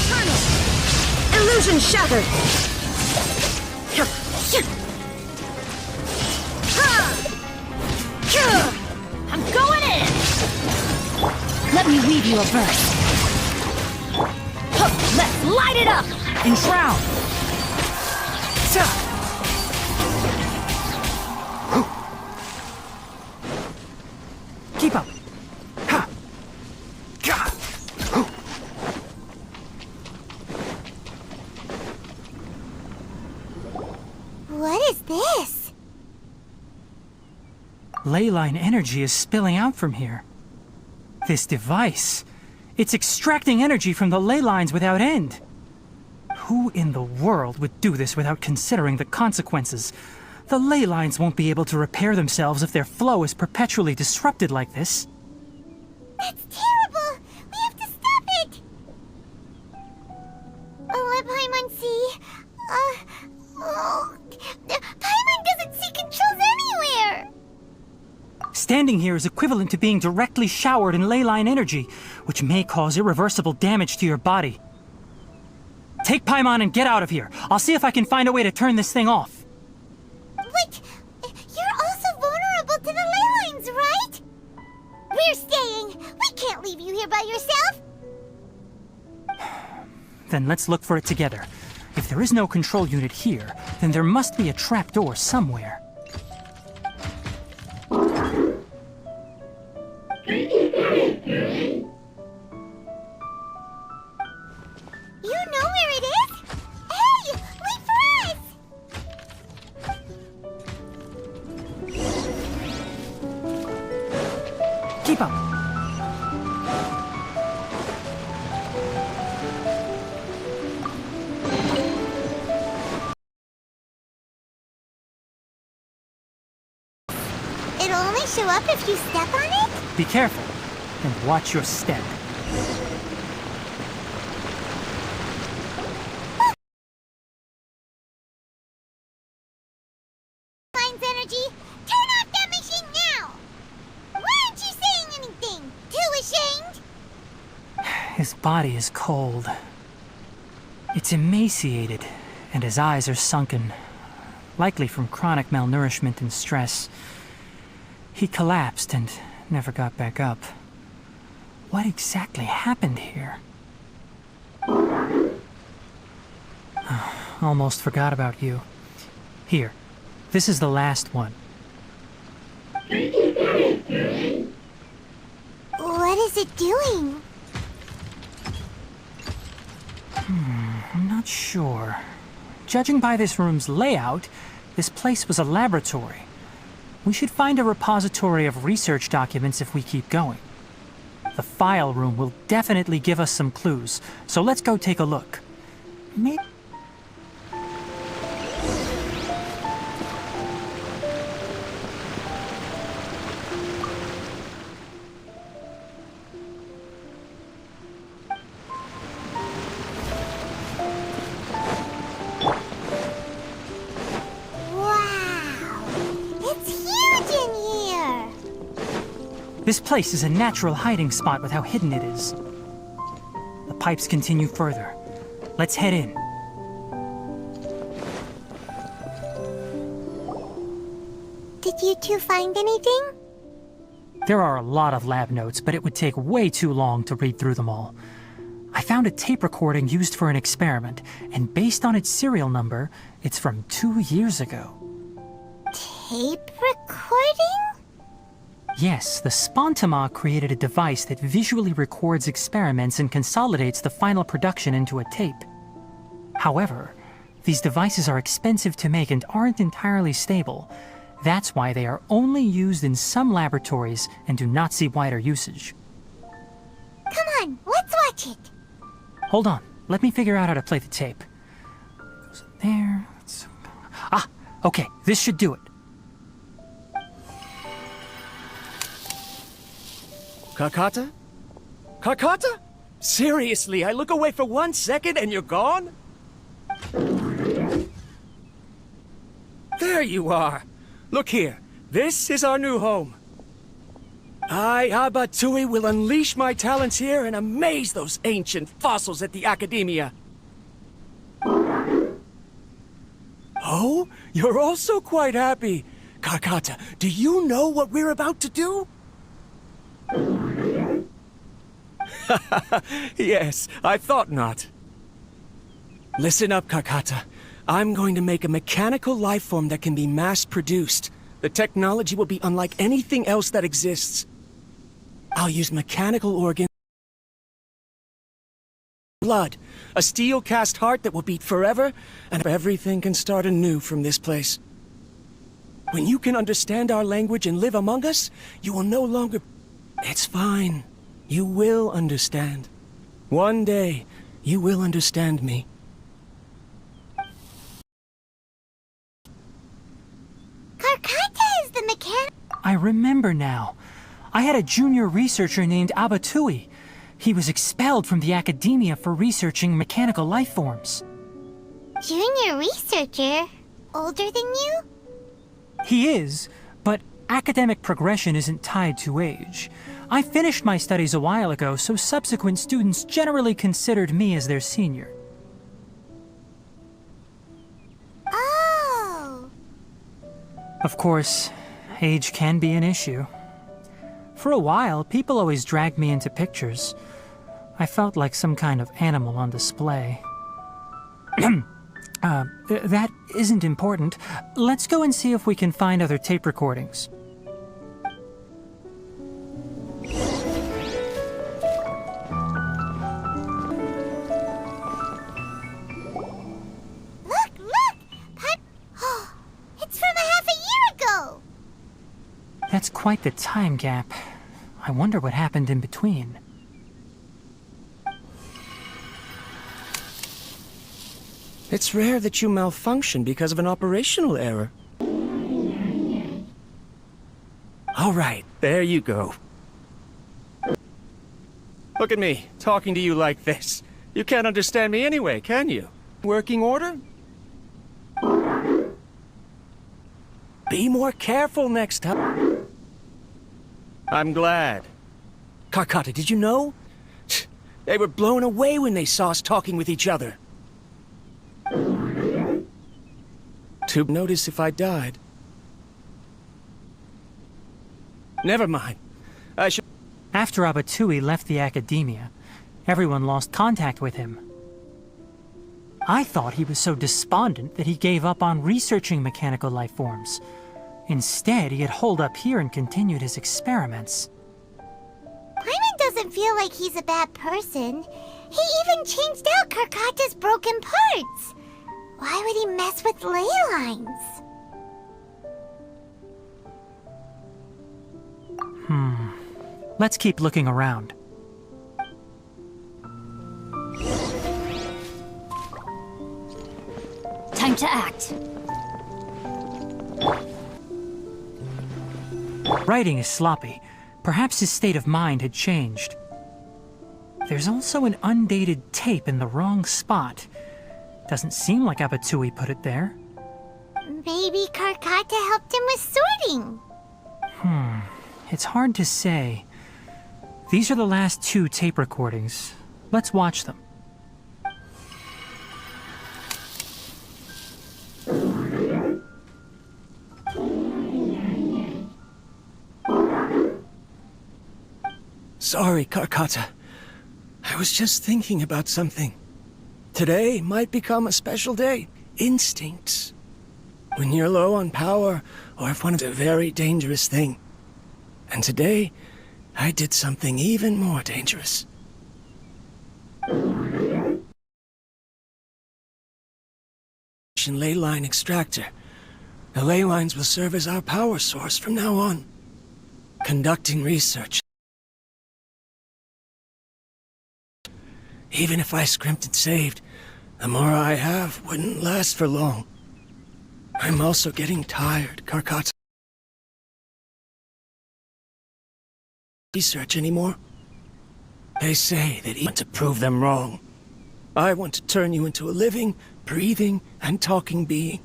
Turnip! Illusion shattered! I'm going in! Let me weave you a verse. Let's light it up! Enshroud! Keep up! Ha! Gah! What is this? Leyline energy is spilling out from here. This device, it's extracting energy from the ley lines without end. Who in the world would do this without considering the consequences? The ley lines won't be able to repair themselves if their flow is perpetually disrupted like this. That's terrible! We have to stop it! Let Paimon see. Paimon doesn't see controls anywhere! Standing here is equivalent to being directly showered in leyline energy, which may cause irreversible damage to your body. Take Paimon and get out of here. I'll see if I can find a way to turn this thing off. But you're also vulnerable to the ley lines, right? We're staying. We can't leave you here by yourself. Then let's look for it together. If there is no control unit here, then there must be a trapdoor somewhere. You know where it is? Hey, wait for us! Keep up! It'll only show up if you step on it? Be careful, and watch your step. Lines energy, turn off that machine now! Why aren't you saying anything? Too ashamed? His body is cold. It's emaciated, and his eyes are sunken, likely from chronic malnourishment and stress. He collapsed and never got back up. What exactly happened here? Almost forgot about you. Here, this is the last one. What is it doing? I'm not sure. Judging by this room's layout, this place was a laboratory. We should find a repository of research documents if we keep going. The file room will definitely give us some clues, so let's go take a look. Maybe... This place is a natural hiding spot with how hidden it is. The pipes continue further. Let's head in. Did you two find anything? There are a lot of lab notes, but it would take way too long to read through them all. I found a tape recording used for an experiment, and based on its serial number, it's from 2 years ago. Tape recording? Yes, the Spontama created a device that visually records experiments and consolidates the final production into a tape. However, these devices are expensive to make and aren't entirely stable. That's why they are only used in some laboratories and do not see wider usage. Come on, let's watch it. Hold on, let me figure out how to play the tape. Goes in there. Ah, okay, this should do it. Karkata? Karkata? Seriously, I look away for 1 second and you're gone? There you are. Look here. This is our new home. I, Abatui, will unleash my talents here and amaze those ancient fossils at the Academia. Oh, you're also quite happy. Karkata, do you know what we're about to do? Yes, I thought not. Listen up, Karkata. I'm going to make a mechanical life form that can be mass-produced. The technology will be unlike anything else that exists. I'll use mechanical organs, blood, a steel-cast heart that will beat forever, and everything can start anew from this place. When you can understand our language and live among us, you will no longer... It's fine. You will understand. One day, you will understand me. Karkata is the mechanic. I remember now. I had a junior researcher named Abatui. He was expelled from the Academia for researching mechanical life forms. Junior researcher? Older than you? He is, but academic progression isn't tied to age. I finished my studies a while ago, so subsequent students generally considered me as their senior. Oh. Of course, age can be an issue. For a while, people always dragged me into pictures. I felt like some kind of animal on display. That isn't important. Let's go and see if we can find other tape recordings. Look! It's from half a year ago! That's quite the time gap. I wonder what happened in between. It's rare that you malfunction because of an operational error. All right, there you go. Look at me, talking to you like this. You can't understand me anyway, can you? Working order? Be more careful next time. I'm glad. Karkata, did you know? They were blown away when they saw us talking with each other. To notice if I died. Never mind. I should... After Abatui left the Academia, everyone lost contact with him. I thought he was so despondent that he gave up on researching mechanical life forms. Instead, he had holed up here and continued his experiments. Paimon doesn't feel like he's a bad person. He even changed out Karkata's broken parts. Why would he mess with ley lines? Let's keep looking around. Time to act. Writing is sloppy. Perhaps his state of mind had changed. There's also an undated tape in the wrong spot. Doesn't seem like Abatui put it there. Maybe Karkata helped him with sorting. It's hard to say. These are the last 2 tape recordings. Let's watch them. Sorry, Karkata. I was just thinking about something. Today might become a special day. Instincts. When you're low on power, or if one is a very dangerous thing. And today, I did something even more dangerous. Ley line extractor. The ley lines will serve as our power source from now on. Conducting research. Even if I scrimped and saved, the more I have wouldn't last for long. I'm also getting tired, Karkata. research anymore. They say that you want to prove them wrong. I want to turn you into a living, breathing, and talking being.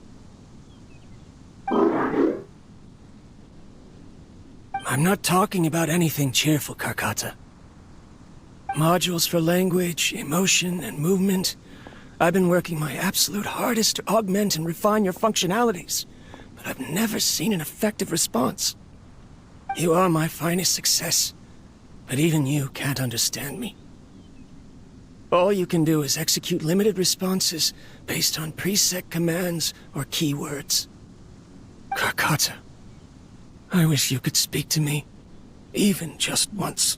I'm not talking about anything cheerful, Karkata. Modules for language, emotion, and movement. I've been working my absolute hardest to augment and refine your functionalities, but I've never seen an effective response. You are my finest success, but even you can't understand me. All you can do is execute limited responses based on preset commands or keywords. Karkata, I wish you could speak to me, even just once.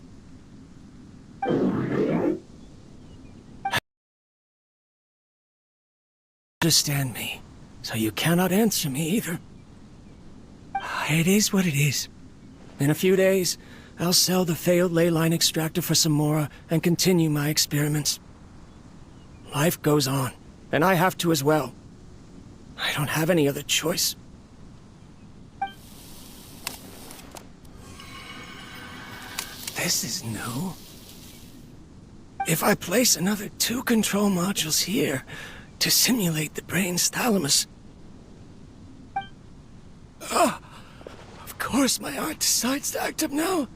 Understand me, so you cannot answer me either. It is what it is. In a few days, I'll sell the failed ley line extractor for some more and continue my experiments. Life goes on, and I have to as well. I don't have any other choice. This is new. If I place another 2 control modules here to simulate the brain's thalamus... Of course my heart decides to act up now.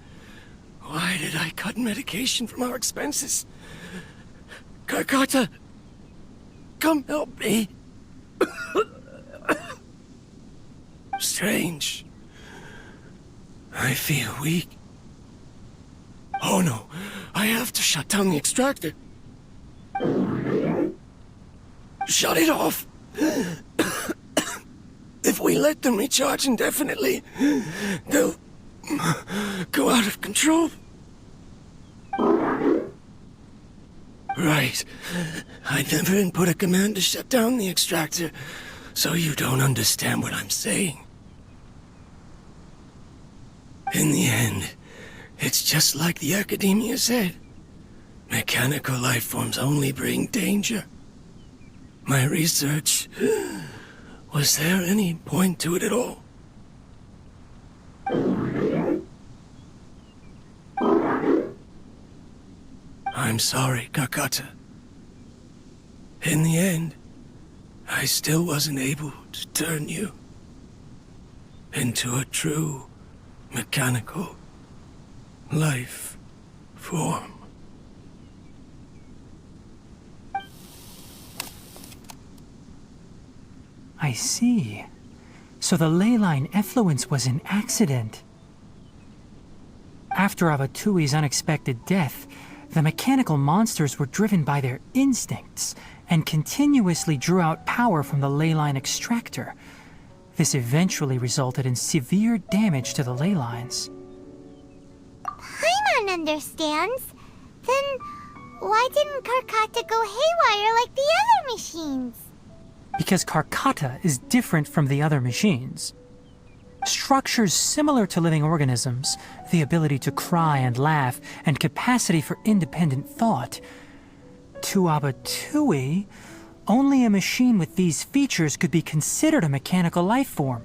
Why did I cut medication from our expenses? Karkata, come help me. Strange. I feel weak. Oh no, I have to shut down the extractor. Shut it off. If we let them recharge indefinitely, they'll go out of control. Right. I never input a command to shut down the extractor, so you don't understand what I'm saying. In the end, it's just like the Academia said. Mechanical life forms only bring danger. My research... Was there any point to it at all? I'm sorry, Karkata. In the end, I still wasn't able to turn you into a true mechanical life form. I see. So the ley line effluence was an accident. After Abatui's unexpected death, the mechanical monsters were driven by their instincts and continuously drew out power from the ley line extractor. This eventually resulted in severe damage to the ley lines. Paimon understands. Then why didn't Karkata go haywire like the other machines? Because Karkata is different from the other machines. Structures similar to living organisms, the ability to cry and laugh, and capacity for independent thought. To Abatui, only a machine with these features could be considered a mechanical life form.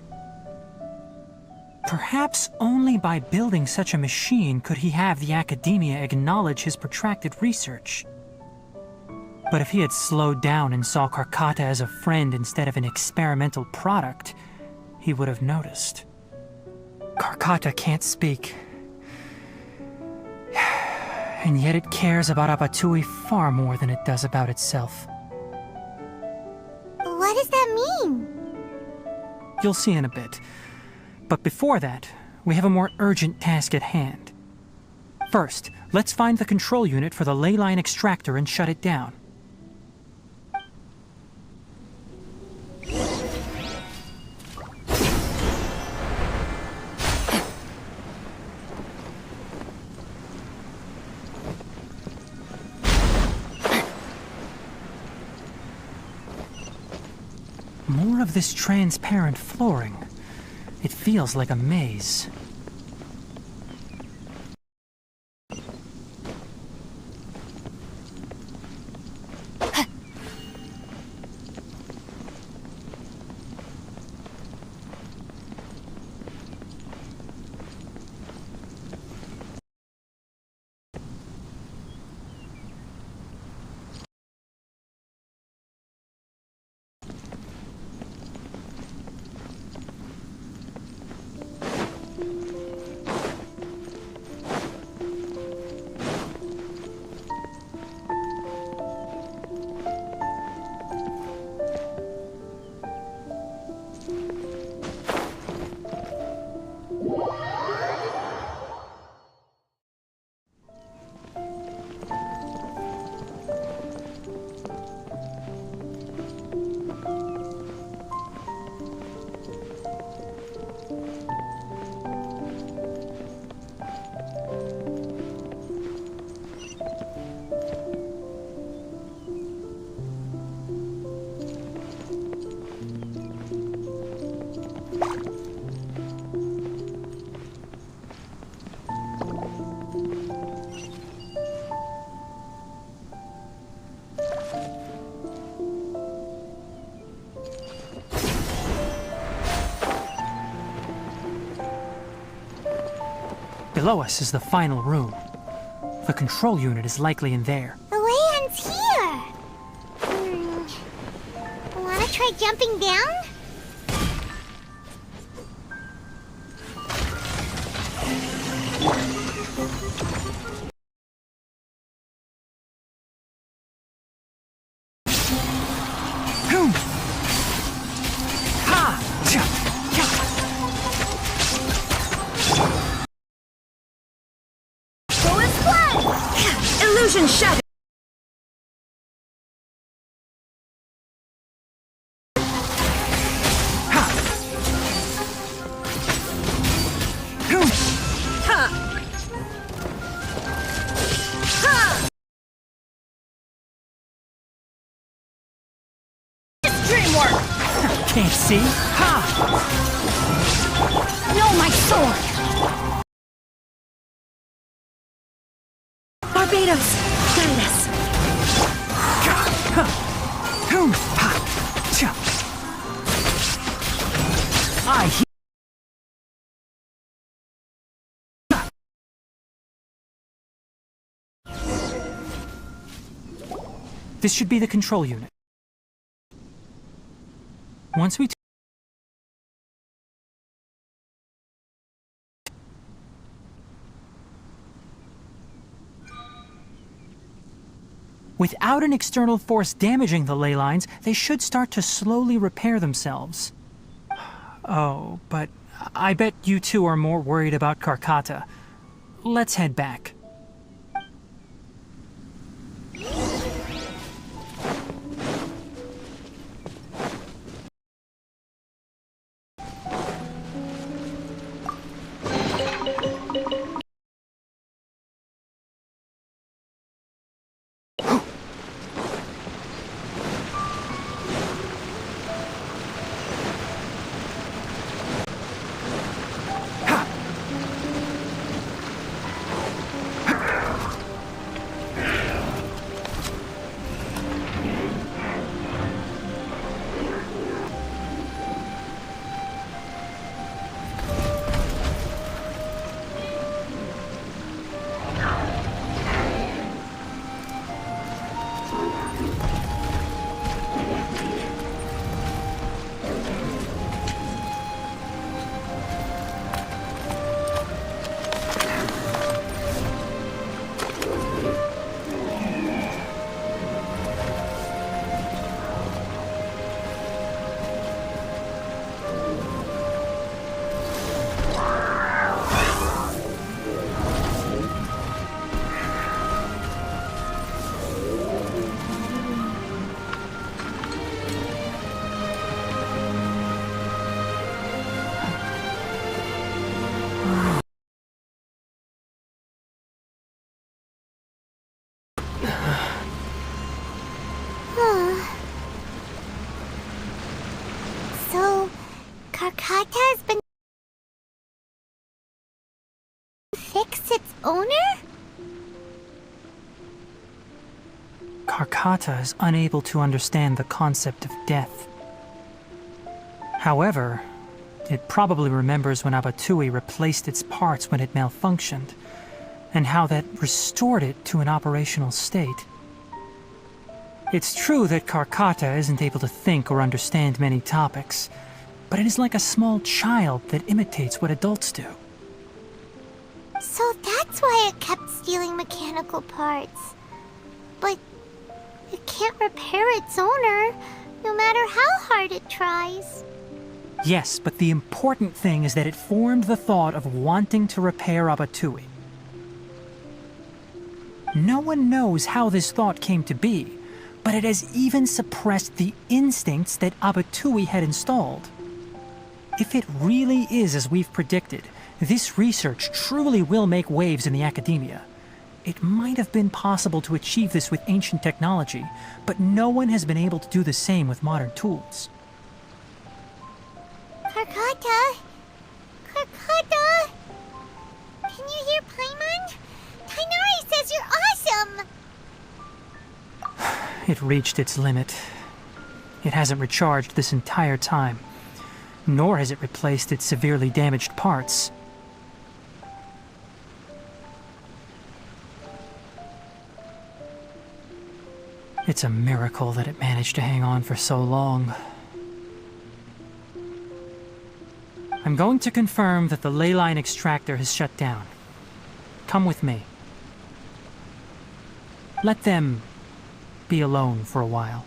Perhaps only by building such a machine could he have the Academia acknowledge his protracted research. But if he had slowed down and saw Karkata as a friend instead of an experimental product, he would have noticed. Karkata can't speak. And yet it cares about Abatui far more than it does about itself. What does that mean? You'll see in a bit. But before that, we have a more urgent task at hand. First, let's find the control unit for the ley line extractor and shut it down. More of this transparent flooring. It feels like a maze. below us is the final room. The control unit is likely in there. The way ends here. Wanna try jumping down? Illusion shattered! Can't see? Ha! No, my sword! Barbados, guide us. This should be the control unit. Once we without an external force damaging the ley lines, they should start to slowly repair themselves. Oh, but I bet you two are more worried about Karkata. Let's head back. So, Karkata has been fixed its owner? Karkata is unable to understand the concept of death. However, it probably remembers when Abatui replaced its parts when it malfunctioned, and how that restored it to an operational state. It's true that Karkata isn't able to think or understand many topics, but it is like a small child that imitates what adults do. So that's why it kept stealing mechanical parts. But it can't repair its owner, no matter how hard it tries. Yes, but the important thing is that it formed the thought of wanting to repair Abatui. No one knows how this thought came to be, but it has even suppressed the instincts that Abatui had installed. If it really is as we've predicted, this research truly will make waves in the academia. It might have been possible to achieve this with ancient technology, but no one has been able to do the same with modern tools. Karkata? Karkata? Can you hear Paimon? Tighnari says you're awesome! It reached its limit. It hasn't recharged this entire time, nor has it replaced its severely damaged parts. It's a miracle that it managed to hang on for so long. I'm going to confirm that the ley line extractor has shut down. Come with me. Let them be alone for a while.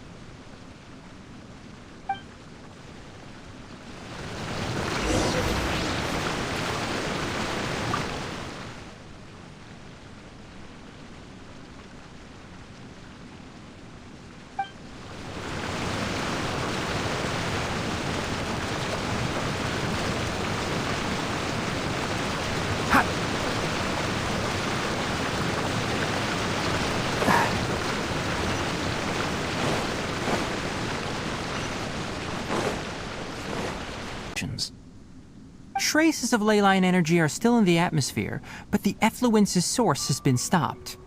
Traces of ley line energy are still in the atmosphere, but the effluence's source has been stopped.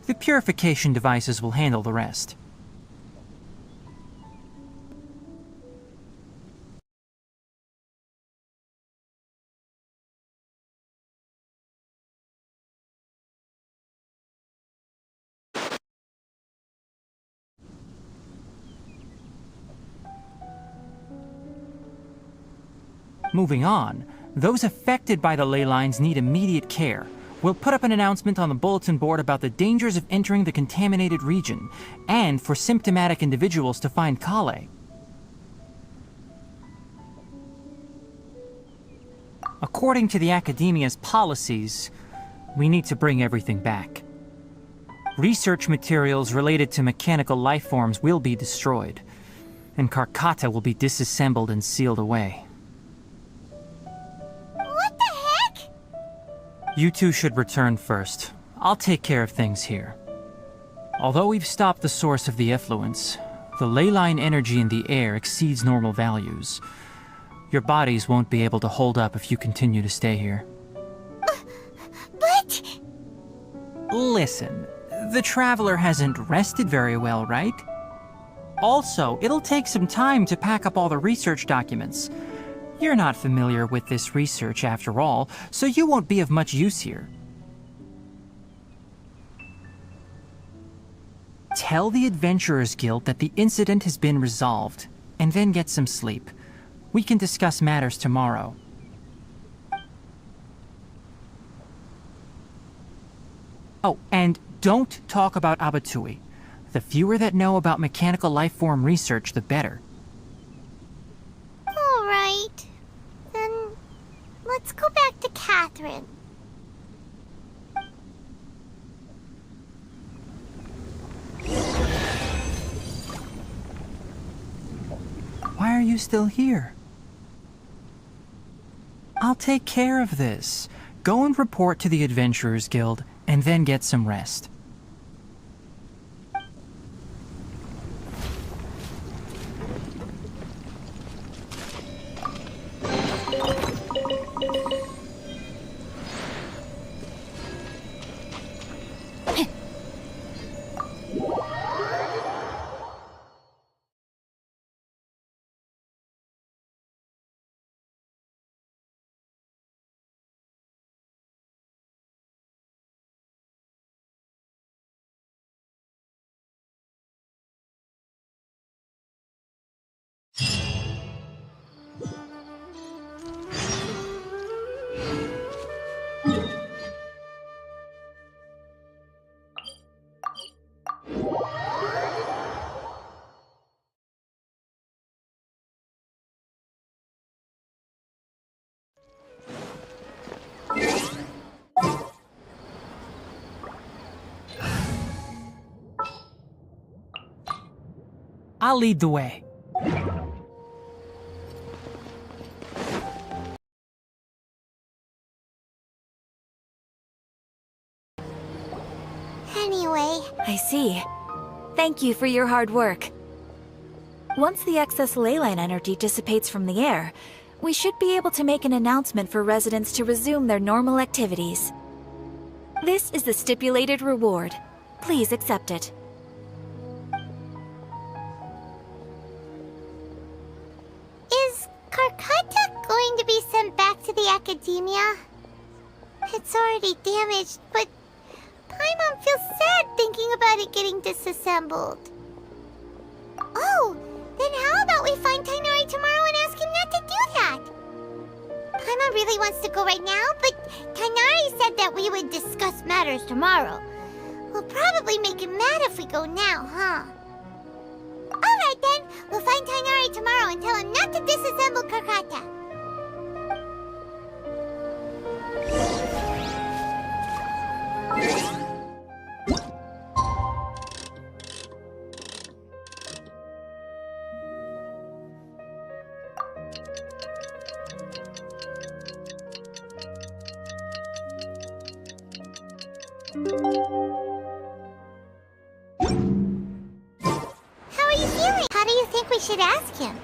The purification devices will handle the rest. Moving on, those affected by the ley lines need immediate care. We'll put up an announcement on the bulletin board about the dangers of entering the contaminated region, and for symptomatic individuals to find Kale. According to the Academia's policies, we need to bring everything back. Research materials related to mechanical life forms will be destroyed, and Karkata will be disassembled and sealed away. You two should return first. I'll take care of things here. Although we've stopped the source of the effluence, the ley line energy in the air exceeds normal values. Your bodies won't be able to hold up if you continue to stay here. But... Listen, the Traveler hasn't rested very well, right? Also, it'll take some time to pack up all the research documents. You're not familiar with this research after all, so you won't be of much use here. Tell the Adventurers Guild that the incident has been resolved, and then get some sleep. We can discuss matters tomorrow. Oh, and don't talk about Abatui. The fewer that know about mechanical life form research, the better. All right. Then let's go back to Catherine. Why are you still here? I'll take care of this. Go and report to the Adventurers Guild, and then get some rest. I'll lead the way. Anyway... I see. Thank you for your hard work. Once the excess ley line energy dissipates from the air, we should be able to make an announcement for residents to resume their normal activities. This is the stipulated reward. Please accept it. Is Karkata going to be sent back to the Academia? It's already damaged, but Paimon feels sad thinking about it getting disassembled. Oh, then how about we find Tighnari tomorrow and ask him not to do that? Paimon really wants to go right now, but Tighnari said that we would discuss matters tomorrow. We'll probably make him mad if we go now, huh? Alright then, we'll find Tighnari tomorrow and tell him not to disassemble Karkata. How are you feeling? How do you think we should ask him?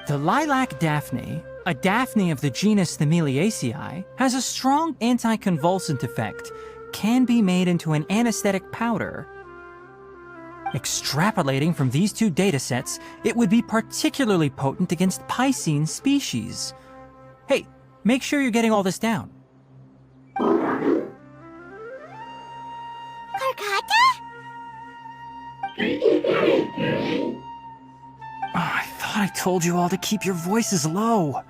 The lilac daphne, a daphne of the genus Thameliaceae, has a strong anticonvulsant effect, can be made into an anesthetic powder. Extrapolating from these two datasets, it would be particularly potent against Piscine species. Hey, make sure you're getting all this down. Karkata? I thought I told you all to keep your voices low.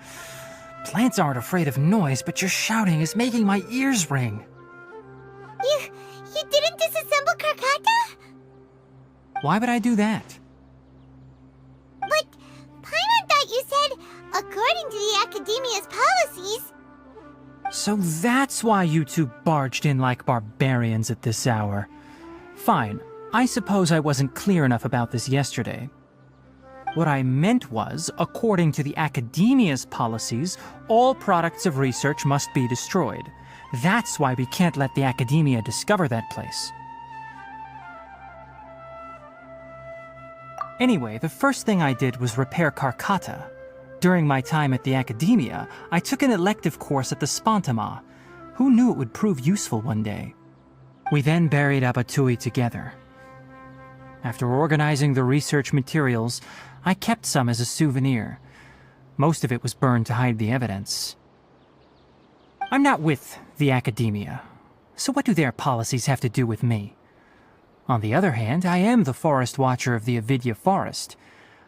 Plants aren't afraid of noise, but your shouting is making my ears ring. You didn't disassemble Karkata? Why would I do that? But Paimon thought you said, according to the Academia's policies... So that's why you two barged in like barbarians at this hour. Fine, I suppose I wasn't clear enough about this yesterday. What I meant was, according to the Academia's policies, all products of research must be destroyed. That's why we can't let the Academia discover that place. Anyway, the first thing I did was repair Karkata. During my time at the Academia, I took an elective course at the Spontama. Who knew it would prove useful one day? We then buried Abatui together. After organizing the research materials, I kept some as a souvenir. Most of it was burned to hide the evidence. I'm not with the Academia, so what do their policies have to do with me? On the other hand, I am the Forest Watcher of the Avidya Forest.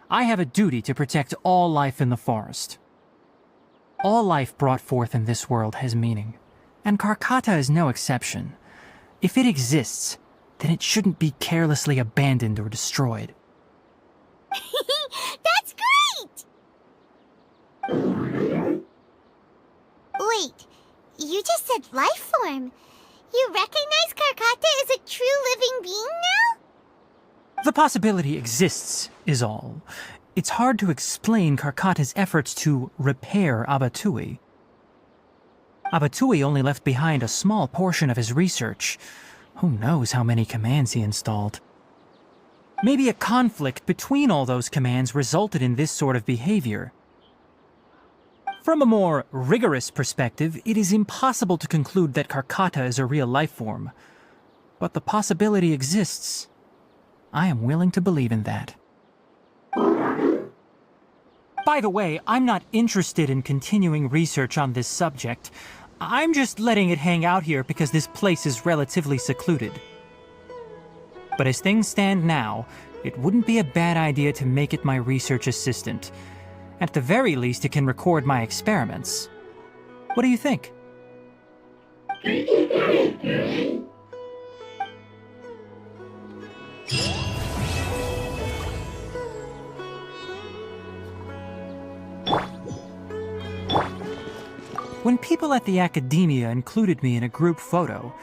I have a duty to protect all life in the forest. All life brought forth in this world has meaning, and Karkata is no exception. If it exists, then it shouldn't be carelessly abandoned or destroyed. That's great! Wait, you just said life form. You recognize Karkata as a true living being now? The possibility exists, is all. It's hard to explain Karkata's efforts to repair Abatui. Abatui only left behind a small portion of his research. Who knows how many commands he installed? Maybe a conflict between all those commands resulted in this sort of behavior. From a more rigorous perspective, it is impossible to conclude that Karkata is a real life form. But the possibility exists. I am willing to believe in that. By the way, I'm not interested in continuing research on this subject. I'm just letting it hang out here because this place is relatively secluded. But as things stand now, it wouldn't be a bad idea to make it my research assistant. At the very least, it can record my experiments. What do you think? When people at the Academia included me in a group photo,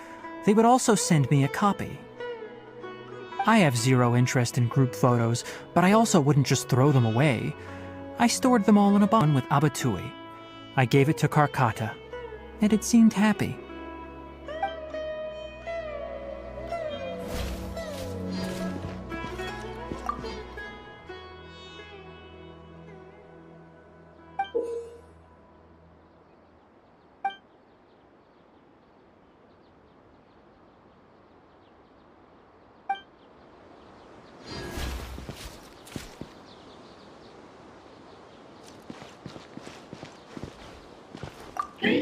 they would also send me a copy. I have zero interest in group photos, but I also wouldn't just throw them away. I stored them all in a bun with Abatui. I gave it to Karkata, and it seemed happy. Don't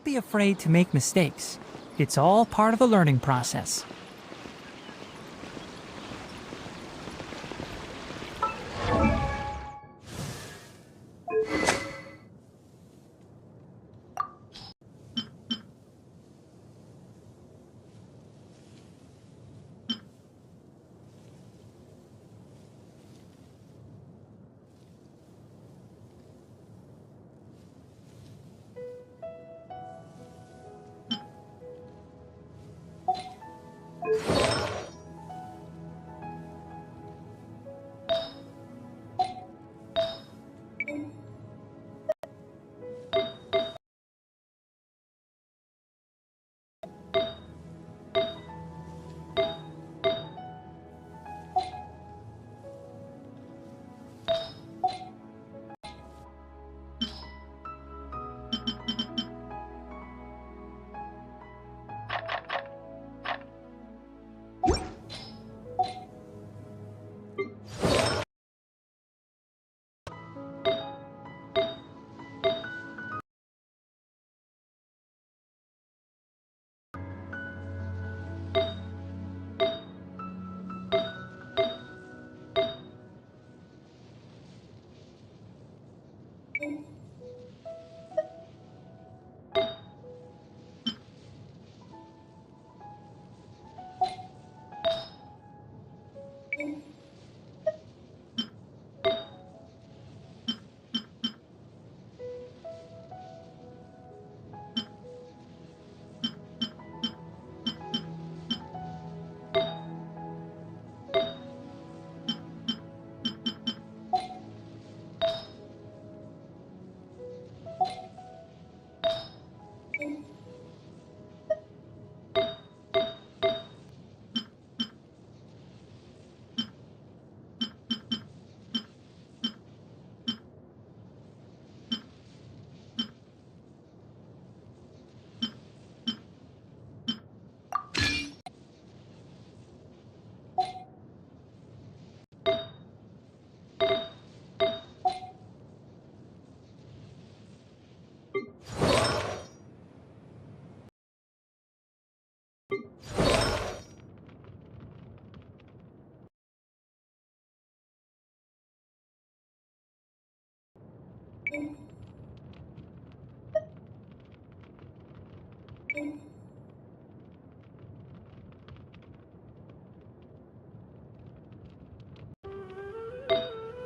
be afraid to make mistakes. It's all part of the learning process.